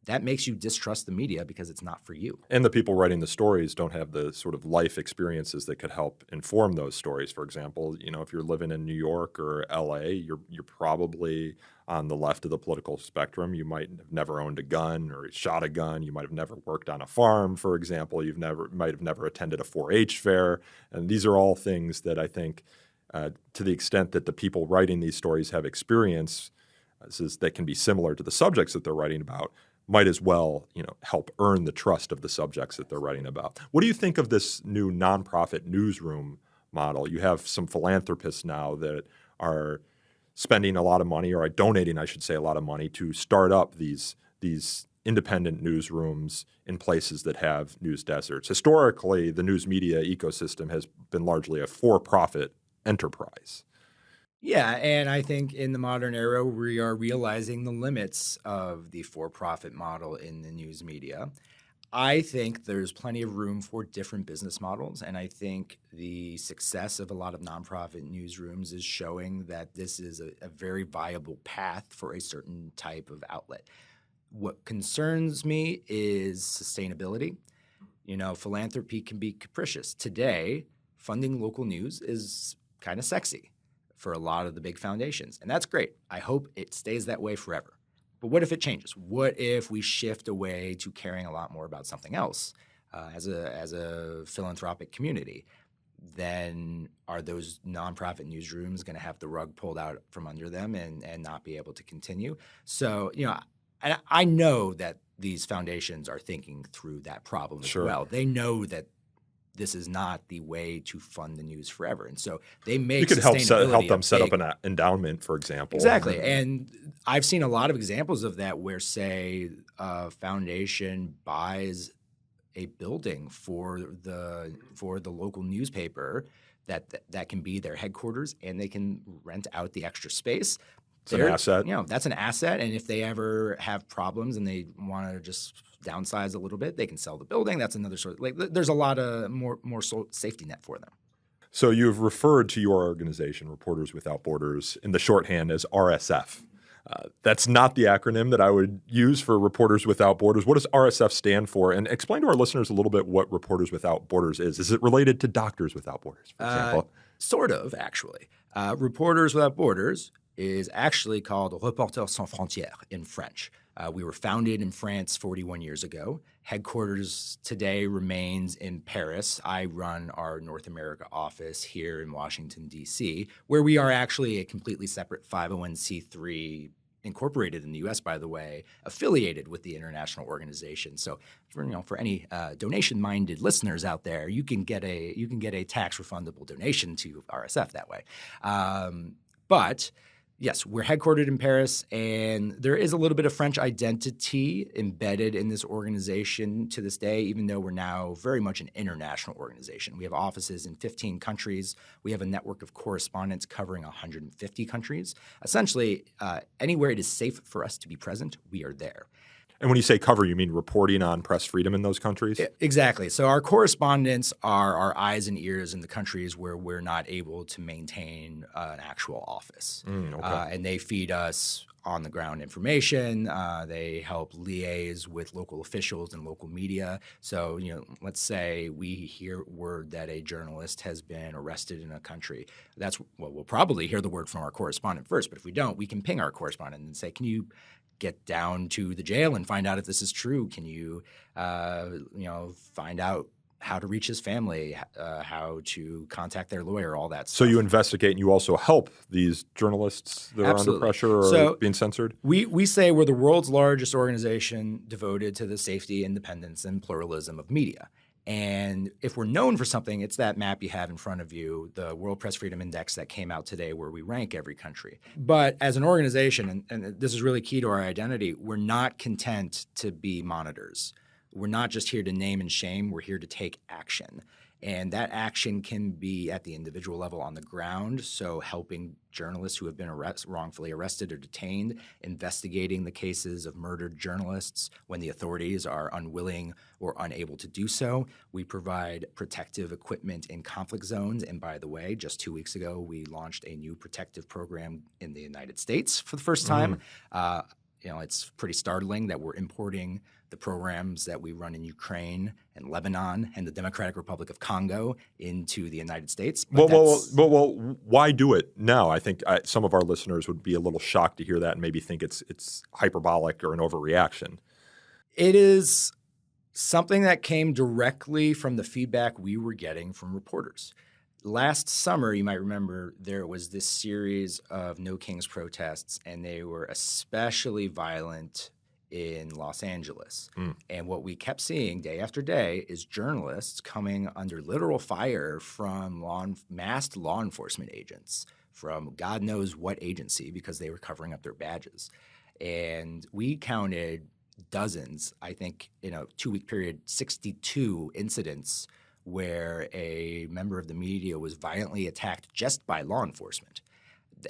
that makes you distrust the media because it's not for you. And the people writing the stories don't have the sort of life experiences that could help inform those stories. For example, if you're living in New York or LA, you're probably on the left of the political spectrum. You might have never owned a gun or shot a gun. You might have never worked on a farm, for example. Might have never attended a 4-H fair. And these are all things that I think, to the extent that the people writing these stories have experience that can be similar to the subjects that they're writing about, might as well, help earn the trust of the subjects that they're writing about. What do you think of this new nonprofit newsroom model? You have some philanthropists now that are spending a lot of money, or are donating, I should say, a lot of money to start up these independent newsrooms in places that have news deserts. Historically, the news media ecosystem has been largely a for-profit enterprise. Yeah, and I think in the modern era, we are realizing the limits of the for-profit model in the news media. I think there's plenty of room for different business models, and I think the success of a lot of nonprofit newsrooms is showing that this is a very viable path for a certain type of outlet. What concerns me is sustainability. Philanthropy can be capricious. Today, funding local news is kind of sexy for a lot of the big foundations, and that's great. I hope it stays that way forever. But what if it changes? What if we shift away to caring a lot more about something else as a philanthropic community? Then are those nonprofit newsrooms going to have the rug pulled out from under them and not be able to continue? So, and I know that these foundations are thinking through that problem as well. They know that this is not the way to fund the news forever. And so they make you could help them set up an endowment, for example. Exactly. And I've seen a lot of examples of that where, say, a foundation buys a building for the local newspaper that can be their headquarters, and they can rent out the extra space. It's an asset. That's an asset. And if they ever have problems and they want to just downsize a little bit, they can sell the building. That's another sort of there's a lot of more safety net for them. So you've referred to your organization, Reporters Without Borders, in the shorthand as RSF. That's not the acronym that I would use for Reporters Without Borders. What does RSF stand for? And explain to our listeners a little bit what Reporters Without Borders is. Is it related to Doctors Without Borders, for example? Sort of, actually. Reporters Without Borders is actually called Reporters Sans Frontières in French. We were founded in France 41 years ago. Headquarters today remains in Paris. I run our North America office here in Washington, D.C., where we are actually a completely separate 501c3, incorporated in the U.S., by the way, affiliated with the international organization. So, for any donation-minded listeners out there, you can get a tax-refundable donation to RSF that way. But yes, we're headquartered in Paris, and there is a little bit of French identity embedded in this organization to this day, even though we're now very much an international organization. We have offices in 15 countries. We have a network of correspondents covering 150 countries. Essentially, anywhere it is safe for us to be present, we are there. And when you say cover, you mean reporting on press freedom in those countries? Exactly. So our correspondents are our eyes and ears in the countries where we're not able to maintain an actual office. And they feed us on-the-ground information. They help liaise with local officials and local media. So, let's say we hear word that a journalist has been arrested in a country. We'll probably hear the word from our correspondent first. But if we don't, we can ping our correspondent and say, can you get down to the jail and find out if this is true? Can you, find out how to reach his family, how to contact their lawyer, all that stuff. So you investigate and you also help these journalists that are under pressure or being censored? We say we're the world's largest organization devoted to the safety, independence, and pluralism of media. And if we're known for something, it's that map you have in front of you, the World Press Freedom Index that came out today where we rank every country. But as an organization, and this is really key to our identity, we're not content to be monitors. We're not just here to name and shame. We're here to take action. And that action can be at the individual level on the ground, so helping journalists who have been wrongfully arrested or detained, investigating the cases of murdered journalists when the authorities are unwilling or unable to do so. We provide protective equipment in conflict zones. And by the way, just 2 weeks ago, we launched a new protective program in the United States for the first time. It's pretty startling that we're importing the programs that we run in Ukraine and Lebanon and the Democratic Republic of Congo into the United States. Well, why do it now? I think some of our listeners would be a little shocked to hear that and maybe think it's hyperbolic or an overreaction. It is something that came directly from the feedback we were getting from reporters. Last summer, you might remember, there was this series of No Kings protests, and they were especially violent in Los Angeles. And what we kept seeing day after day is journalists coming under literal fire from masked law enforcement agents from God knows what agency because they were covering up their badges. And we counted dozens, I think in a 2-week period, 62 incidents where a member of the media was violently attacked just by law enforcement.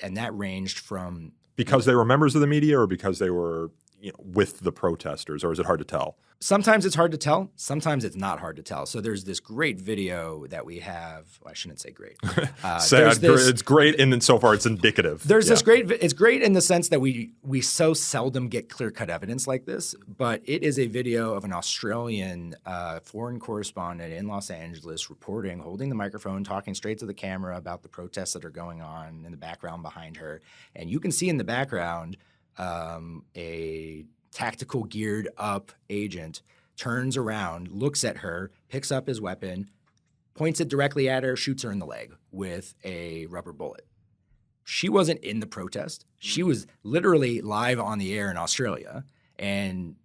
And that ranged from— Because they were members of the media or because they were with the protesters, or is it hard to tell? Sometimes it's hard to tell. Sometimes it's not hard to tell. So there's this great video that we have. Well, I shouldn't say great. It's great, and so far it's indicative. There's this great. It's great in the sense that we so seldom get clear-cut evidence like this. But it is a video of an Australian foreign correspondent in Los Angeles reporting, holding the microphone, talking straight to the camera about the protests that are going on in the background behind her. And you can see in the background a tactical geared up agent turns around, looks at her, picks up his weapon, points it directly at her, shoots her in the leg with a rubber bullet. She wasn't in the protest. She was literally live on the air in Australia and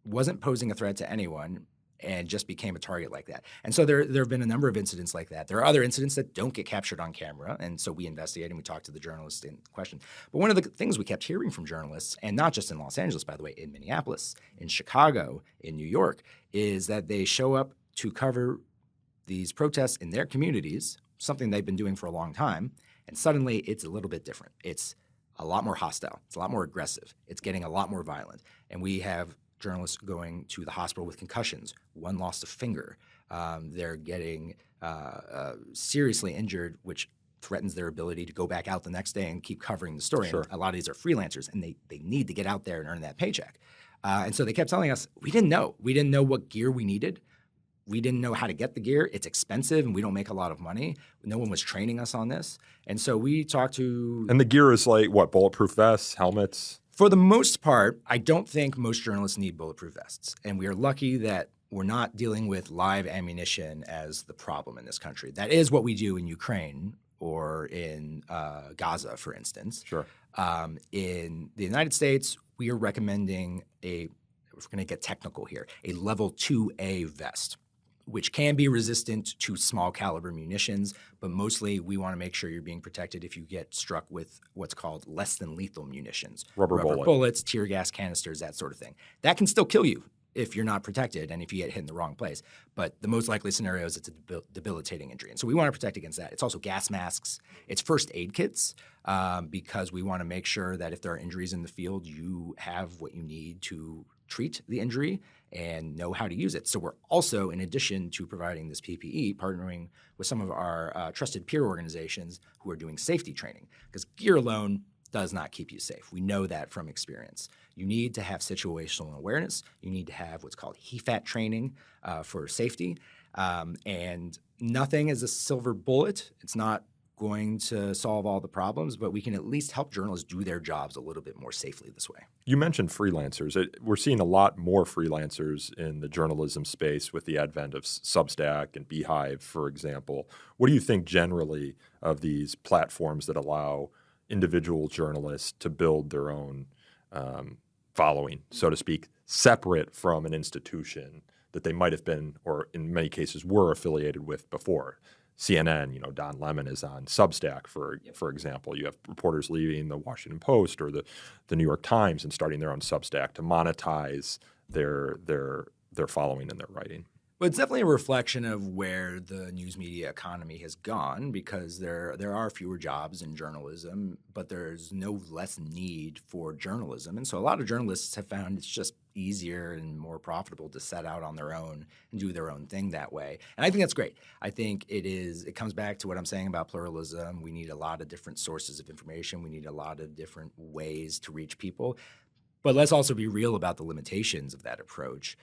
wasn't posing a threat to anyone and just became a target like that. And so there have been a number of incidents like that. There are other incidents that don't get captured on camera, and so we investigate and we talk to the journalists in question. But one of the things we kept hearing from journalists, and not just in Los Angeles, by the way, in Minneapolis, in Chicago, in New York, is that they show up to cover these protests in their communities, something they've been doing for a long time, and suddenly it's a little bit different. It's a lot more hostile. It's a lot more aggressive. It's getting a lot more violent. And we have journalists going to the hospital with concussions. One lost a finger. They're getting seriously injured, which threatens their ability to go back out the next day and keep covering the story. Sure. And a lot of these are freelancers, and they need to get out there and earn that paycheck. And so they kept telling us, we didn't know. We didn't know what gear we needed. We didn't know how to get the gear. It's expensive, and we don't make a lot of money. No one was training us on this. And so we talked to— And the gear is like, what, bulletproof vests, helmets? For the most part, I don't think most journalists need bulletproof vests. And we are lucky that we're not dealing with live ammunition as the problem in this country. That is what we do in Ukraine or in Gaza, for instance. Sure. In the United States, we are recommending we're going to get technical here, a level 2A vest, which can be resistant to small caliber munitions, but mostly we want to make sure you're being protected if you get struck with what's called less than lethal munitions. Rubber bullets, tear gas canisters, that sort of thing. That can still kill you if you're not protected and if you get hit in the wrong place. But the most likely scenario is it's a debilitating injury. And so we want to protect against that. It's also gas masks. It's first aid kits because we want to make sure that if there are injuries in the field, you have what you need to treat the injury and know how to use it. So we're also, in addition to providing this PPE, partnering with some of our trusted peer organizations who are doing safety training, because gear alone does not keep you safe. We know that from experience. You need to have situational awareness. You need to have what's called HEFAT training for safety. And nothing is a silver bullet. It's not going to solve all the problems, but we can at least help journalists do their jobs a little bit more safely this way. You mentioned freelancers. We're seeing a lot more freelancers in the journalism space with the advent of Substack and Beehive, for example. What do you think generally of these platforms that allow individual journalists to build their own following, so to speak, separate from an institution that they might have been, or in many cases were affiliated with before? CNN, Don Lemon is on Substack, for example. You have reporters leaving the Washington Post or the New York Times and starting their own Substack to monetize their following and their writing. But it's definitely a reflection of where the news media economy has gone, because there are fewer jobs in journalism, but there's no less need for journalism. And so a lot of journalists have found it's just easier and more profitable to set out on their own and do their own thing that way. And I think that's great. I think it comes back to what I'm saying about pluralism. We need a lot of different sources of information. We need a lot of different ways to reach people. But let's also be real about the limitations of that approach.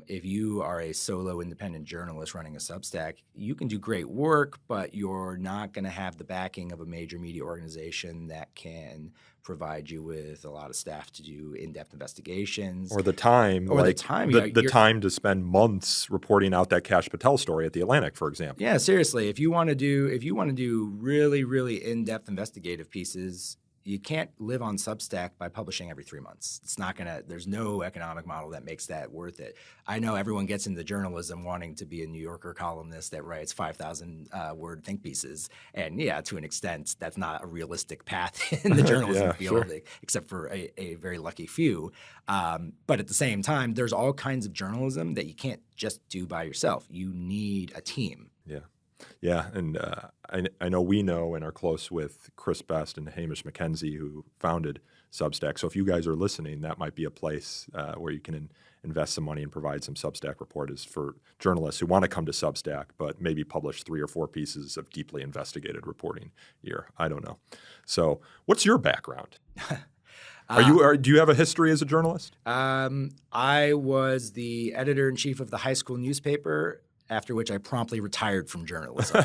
If you are a solo independent journalist running a Substack, you can do great work, but you're not going to have the backing of a major media organization that can provide you with a lot of staff to do in-depth investigations. Or the time. The time to spend months reporting out that Kash Patel story at The Atlantic, for example. Yeah, seriously. If you want to do really, really in-depth investigative pieces, you can't live on Substack by publishing every 3 months. It's not there's no economic model that makes that worth it. I know everyone gets into journalism wanting to be a New Yorker columnist that writes 5,000 word think pieces. And yeah, to an extent, that's not a realistic path in the journalism field, sure, except for a very lucky few. But at the same time, there's all kinds of journalism that you can't just do by yourself. You need a team. Yeah. Yeah, and I know we know and are close with Chris Best and Hamish McKenzie, who founded Substack. So if you guys are listening, that might be a place where you can invest some money and provide some Substack reports for journalists who want to come to Substack, but maybe publish 3 or 4 pieces of deeply investigated reporting a year. I don't know. So what's your background? Do you have a history as a journalist? I was the editor-in-chief of the high school newspaper, after which I promptly retired from journalism.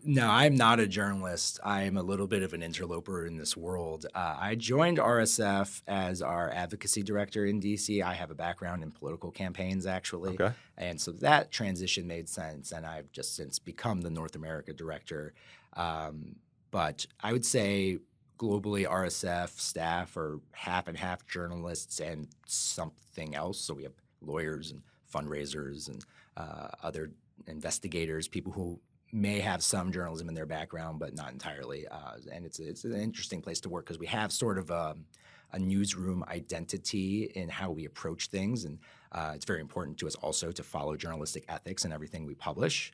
No, I'm not a journalist. I'm a little bit of an interloper in this world. I joined RSF as our advocacy director in D.C. I have a background in political campaigns, actually. Okay. And so that transition made sense, and I've just since become the North America director. But I would say globally, RSF staff are half and half journalists and something else. So we have lawyers and fundraisers and other investigators, people who may have some journalism in their background, but not entirely. And it's an interesting place to work because we have sort of a newsroom identity in how we approach things. And it's very important to us also to follow journalistic ethics in everything we publish,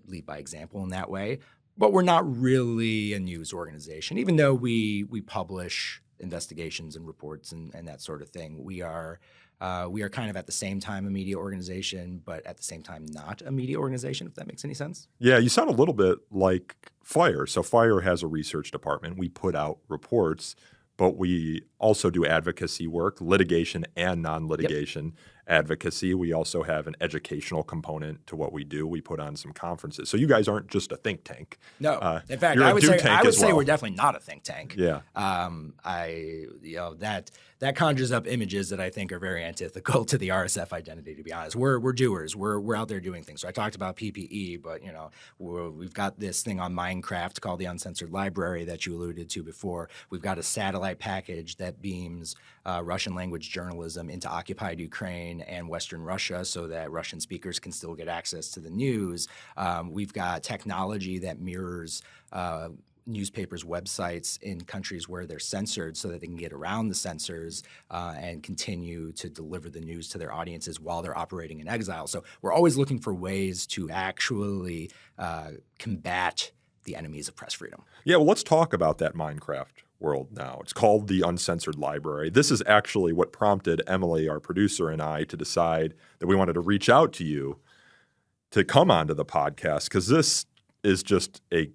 lead by example in that way. But we're not really a news organization, even though we publish investigations and reports and that sort of thing. We are kind of at the same time a media organization, but at the same time not a media organization, if that makes any sense. Yeah, you sound a little bit like FIRE. So FIRE has a research department. We put out reports, but we also do advocacy work, litigation and non-litigation advocacy. We also have an educational component to what we do. We put on some conferences. So you guys aren't just a think tank. No, in fact, I would say we're definitely not a think tank. Yeah. That conjures up images that I think are very antithetical to the RSF identity. To be honest, we're doers. We're out there doing things. So I talked about PPE, but we've got this thing on Minecraft called the Uncensored Library that you alluded to before. We've got a satellite package that beams Russian language journalism into occupied Ukraine and Western Russia so that Russian speakers can still get access to the news. We've got technology that mirrors newspapers' websites in countries where they're censored so that they can get around the censors and continue to deliver the news to their audiences while they're operating in exile. So we're always looking for ways to actually combat the enemies of press freedom. Yeah, well, let's talk about that Minecraft world now. It's called the Uncensored Library. This is actually what prompted Emily, our producer, and I to decide that we wanted to reach out to you to come onto the podcast, because this is just a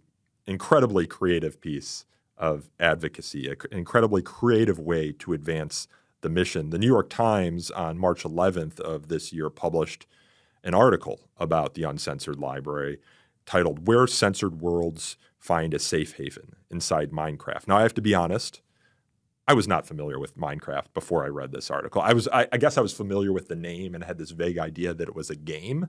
incredibly creative piece of advocacy, an incredibly creative way to advance the mission. The New York Times on March 11th of this year published an article about the Uncensored Library titled "Where Censored Worlds Find a Safe Haven Inside Minecraft." Now, I have to be honest, I was not familiar with Minecraft before I read this article. I guess I was familiar with the name and had this vague idea that it was a game,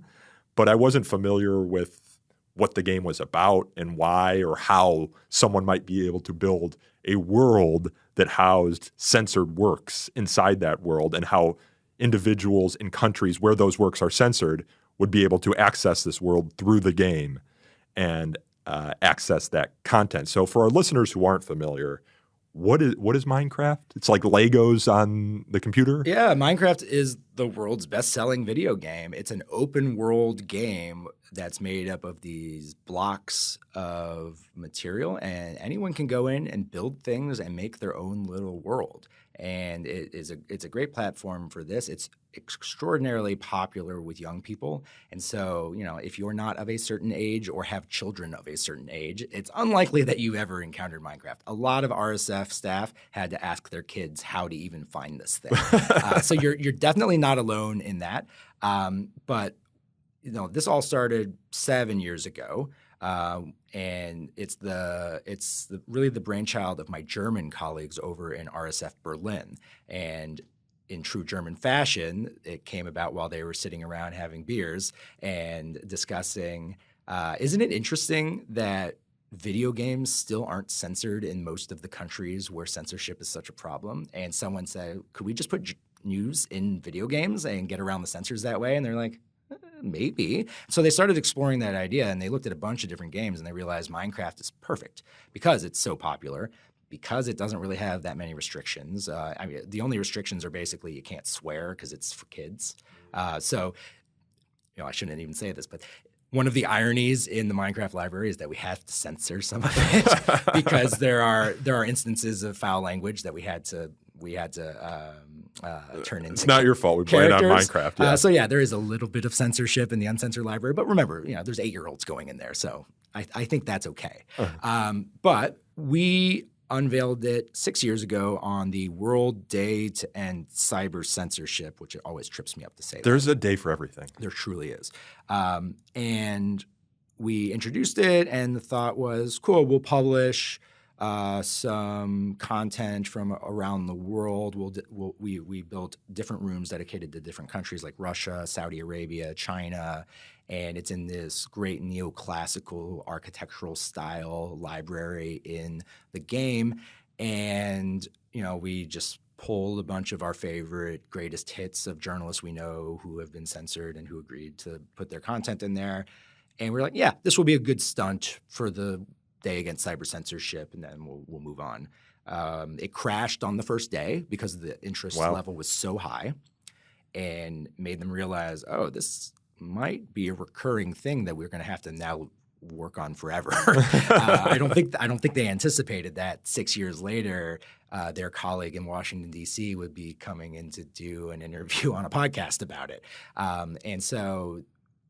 but I wasn't familiar with what the game was about and why or how someone might be able to build a world that housed censored works inside that world, and how individuals in countries where those works are censored would be able to access this world through the game and access that content. So for our listeners who aren't familiar, what is Minecraft? It's like Legos on the computer? Yeah, Minecraft is the world's best-selling video game. It's an open-world game that's made up of these blocks of material, and anyone can go in and build things and make their own little world. And it's a great platform for this. It's extraordinarily popular with young people. And so, if you're not of a certain age or have children of a certain age, it's unlikely that you've ever encountered Minecraft. A lot of RSF staff had to ask their kids how to even find this thing. So you're definitely not alone in that. But this all started 7 years ago. And it's really the brainchild of my German colleagues over in RSF Berlin. And in true German fashion, it came about while they were sitting around having beers and discussing, isn't it interesting that video games still aren't censored in most of the countries where censorship is such a problem? And someone said, could we just put news in video games and get around the censors that way? And they're like, maybe. So they started exploring that idea, and they looked at a bunch of different games, and they realized Minecraft is perfect because it's so popular, because it doesn't really have that many restrictions. The only restrictions are basically you can't swear because it's for kids. So I shouldn't even say this, but One of the ironies in the Minecraft library is that we have to censor some of it because there are instances of foul language that we had to turn into. It's not your fault. We play it on Minecraft. Yeah. So yeah, there is a little bit of censorship in the Uncensored Library, but remember, there's 8-year-olds going in there, so I think that's okay. But we unveiled it 6 years ago on the World Day to End Cyber Censorship, which it always trips me up to say. There's a day for everything. There truly is. And we introduced it, and the thought was, cool, we'll publish some content from around the world. We built different rooms dedicated to different countries like Russia, Saudi Arabia, China, and it's in this great neoclassical architectural style library in the game. And, we just pulled a bunch of our favorite greatest hits of journalists we know who have been censored and who agreed to put their content in there. And we're like, yeah, this will be a good stunt for the Day Against Cyber Censorship, and then we'll move on. It crashed on the first day because the interest level was so high, and made them realize, oh, this might be a recurring thing that we're going to have to now work on forever. I don't think they anticipated that 6 years later, their colleague in Washington, D.C. would be coming in to do an interview on a podcast about it. And so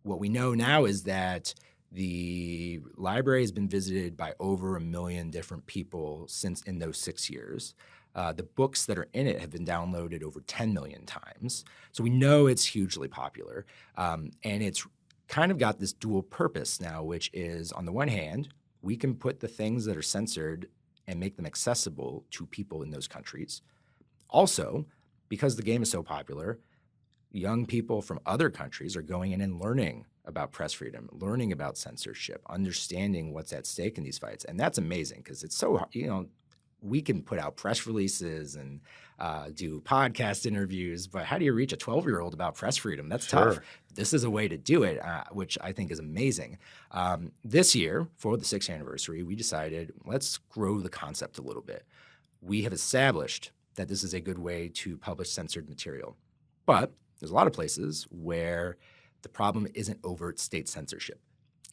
what we know now is that the library has been visited by over 1 million different people since in those 6 years. The books that are in it have been downloaded over 10 million times. So we know it's hugely popular. And it's kind of got this dual purpose now, which is, on the one hand, we can put the things that are censored and make them accessible to people in those countries. Also, because the game is so popular, young people from other countries are going in and learning about press freedom, learning about censorship, understanding what's at stake in these fights. And that's amazing because it's so, we can put out press releases and do podcast interviews, but how do you reach a 12-year-old about press freedom? That's tough. This is a way to do it, which I think is amazing. This year, for the 6th anniversary, we decided, let's grow the concept a little bit. We have established that this is a good way to publish censored material. But there's a lot of places where the problem isn't overt state censorship.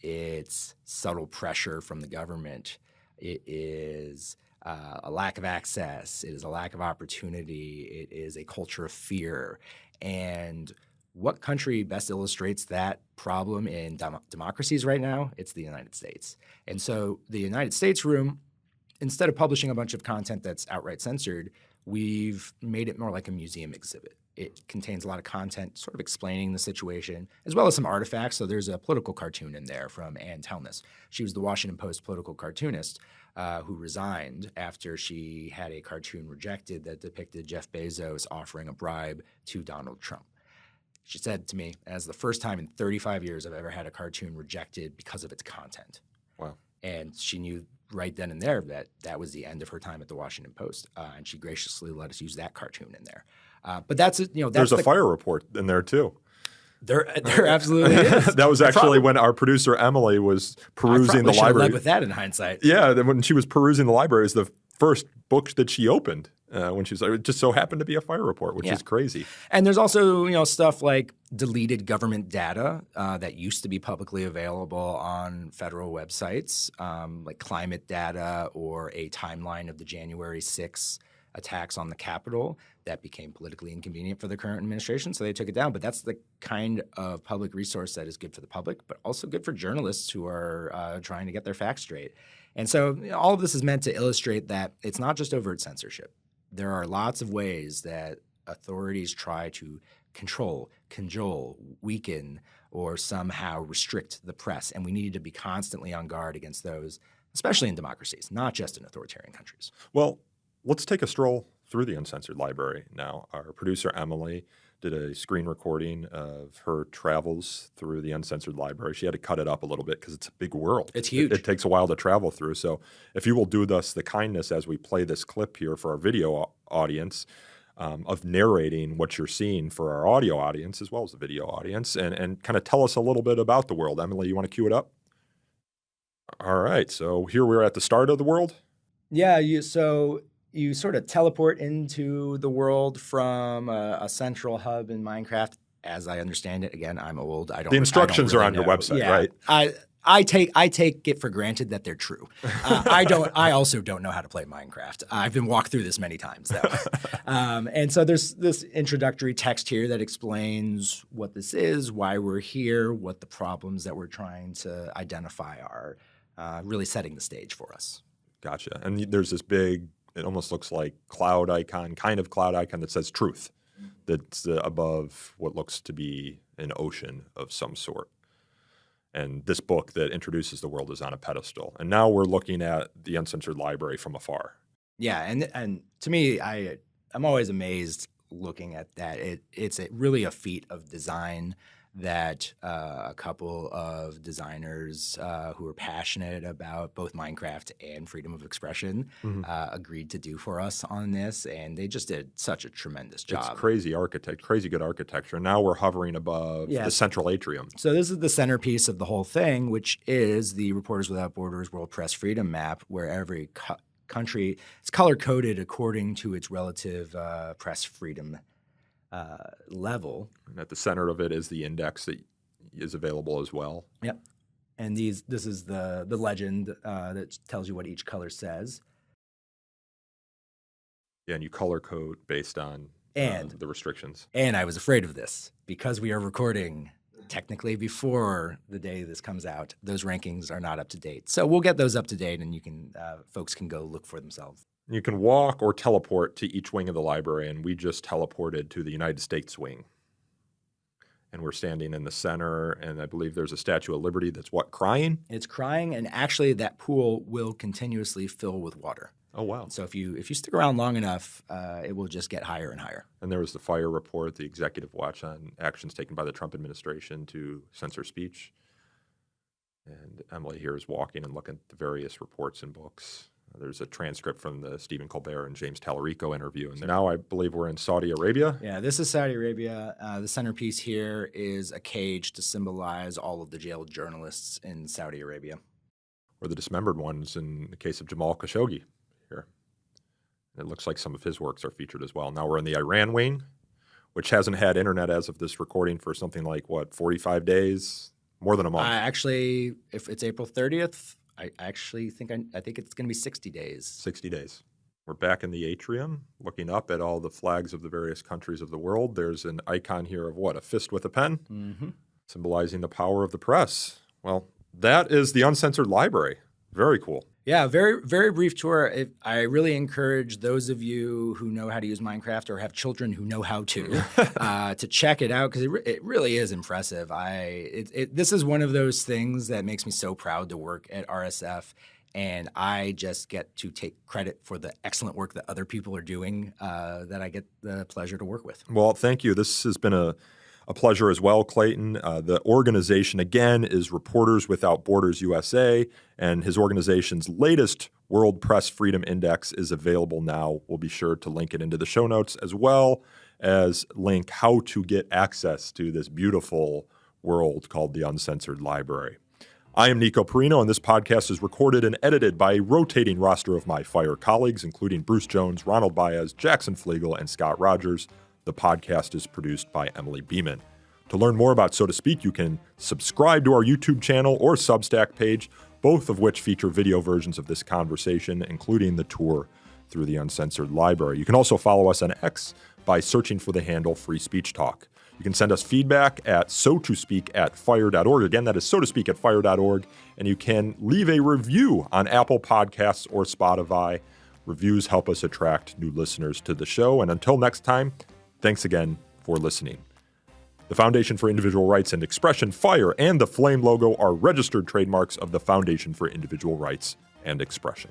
It's subtle pressure from the government. It is a lack of access. It is a lack of opportunity. It is a culture of fear. And what country best illustrates that problem in democracies right now? It's the United States. And so the United States room, instead of publishing a bunch of content that's outright censored, we've made it more like a museum exhibit. It contains a lot of content sort of explaining the situation, as well as some artifacts. So there's a political cartoon in there from Ann Telnis. She was the Washington Post political cartoonist who resigned after she had a cartoon rejected that depicted Jeff Bezos offering a bribe to Donald Trump. She said to me, "As the first time in 35 years I've ever had a cartoon rejected because of its content." Wow. And she knew right then and there that that was the end of her time at the Washington Post, and she graciously let us use that cartoon in there. But that's there's a fire report in there too. There absolutely is. That was actually when our producer Emily was perusing the library. I led with that in hindsight. Yeah, when she was perusing the library, it was the first book that she opened. When she was like, it just so happened to be a fire report, which is crazy. And there's also stuff like deleted government data that used to be publicly available on federal websites, like climate data or a timeline of the January 6th attacks on the Capitol that became politically inconvenient for the current administration, so they took it down. But that's the kind of public resource that is good for the public, but also good for journalists who are trying to get their facts straight. And so all of this is meant to illustrate that it's not just overt censorship. There are lots of ways that authorities try to control, cajole, weaken, or somehow restrict the press, and we need to be constantly on guard against those, especially in democracies, not just in authoritarian countries. Well, let's take a stroll through the Uncensored Library now. Our producer, Emily, did a screen recording of her travels through the Uncensored Library. She had to cut it up a little bit because it's a big world. It's huge. It takes a while to travel through. So if you will do us the kindness as we play this clip here for our video audience of narrating what you're seeing for our audio audience as well as the video audience and kind of tell us a little bit about the world. Emily, you want to cue it up? All right. So here we're at the start of the world. Yeah, you sort of teleport into the world from a central hub in Minecraft as I understand it, again, I'm old. The instructions are on your website, right? I take it for granted that they're true. I also don't know how to play Minecraft. I've been walked through this many times, though. And so there's this introductory text here that explains what this is, why we're here, what the problems that we're trying to identify are, really setting the stage for us. Gotcha. And there's this big, it almost looks like cloud icon that says truth, that's above what looks to be an ocean of some sort. And this book that introduces the world is on a pedestal. And now we're looking at the Uncensored Library from afar. Yeah, and to me, I'm always amazed looking at that. It's really a feat of design that a couple of designers who are passionate about both Minecraft and freedom of expression agreed to do for us on this, and they just did such a tremendous job. It's crazy good architecture. Now we're hovering above the central atrium. So this is the centerpiece of the whole thing, which is the Reporters Without Borders World Press Freedom Map, where every country is color-coded according to its relative press freedom level. And at the center of it is the index that is available as well. Yep. And this is the legend that tells you what each color says. Yeah, and you color code based on the restrictions. And I was afraid of this because we are recording technically before the day this comes out. Those rankings are not up to date. So we'll get those up to date, and you can folks can go look for themselves. You can walk or teleport to each wing of the library, and we just teleported to the United States wing. And we're standing in the center, and I believe there's a Statue of Liberty that's crying? It's crying, and actually that pool will continuously fill with water. Oh, wow. So if you stick around long enough, it will just get higher and higher. And there was the FIRE report, the executive watch on actions taken by the Trump administration to censor speech. And Emily here is walking and looking at the various reports and books. There's a transcript from the Stephen Colbert and James Tallarico interview. And now I believe we're in Saudi Arabia. Yeah, this is Saudi Arabia. The centerpiece here is a cage to symbolize all of the jailed journalists in Saudi Arabia. Or the dismembered ones in the case of Jamal Khashoggi here. It looks like some of his works are featured as well. Now we're in the Iran wing, which hasn't had internet as of this recording for something like, 45 days? More than a month. Actually, if it's April 30th, I think it's going to be 60 days. 60 days. We're back in the atrium, looking up at all the flags of the various countries of the world. There's an icon here of a fist with a pen, symbolizing the power of the press. Well, that is the Uncensored Library. Very cool. Yeah, very, very brief tour. I really encourage those of you who know how to use Minecraft or have children who know how to check it out, because it really is impressive. This is one of those things that makes me so proud to work at RSF, and I just get to take credit for the excellent work that other people are doing that I get the pleasure to work with. Well, thank you. This has been a pleasure as well, Clayton. The organization, again, is Reporters Without Borders USA, and his organization's latest World Press Freedom Index is available now. We'll be sure to link it into the show notes, as well as link how to get access to this beautiful world called the Uncensored Library. I am Nico Perino, and this podcast is recorded and edited by a rotating roster of my FIRE colleagues, including Bruce Jones, Ronald Baez, Jackson Flegel, and Scott Rogers. The podcast is produced by Emily Beeman. To learn more about So to Speak, you can subscribe to our YouTube channel or Substack page, both of which feature video versions of this conversation, including the tour through the Uncensored Library. You can also follow us on X by searching for the handle Free Speech Talk. You can send us feedback at sotospeak@fire.org. Again, that is sotospeak@fire.org. And you can leave a review on Apple Podcasts or Spotify. Reviews help us attract new listeners to the show. And until next time, thanks again for listening. The Foundation for Individual Rights and Expression, FIRE, and the Flame logo are registered trademarks of the Foundation for Individual Rights and Expression.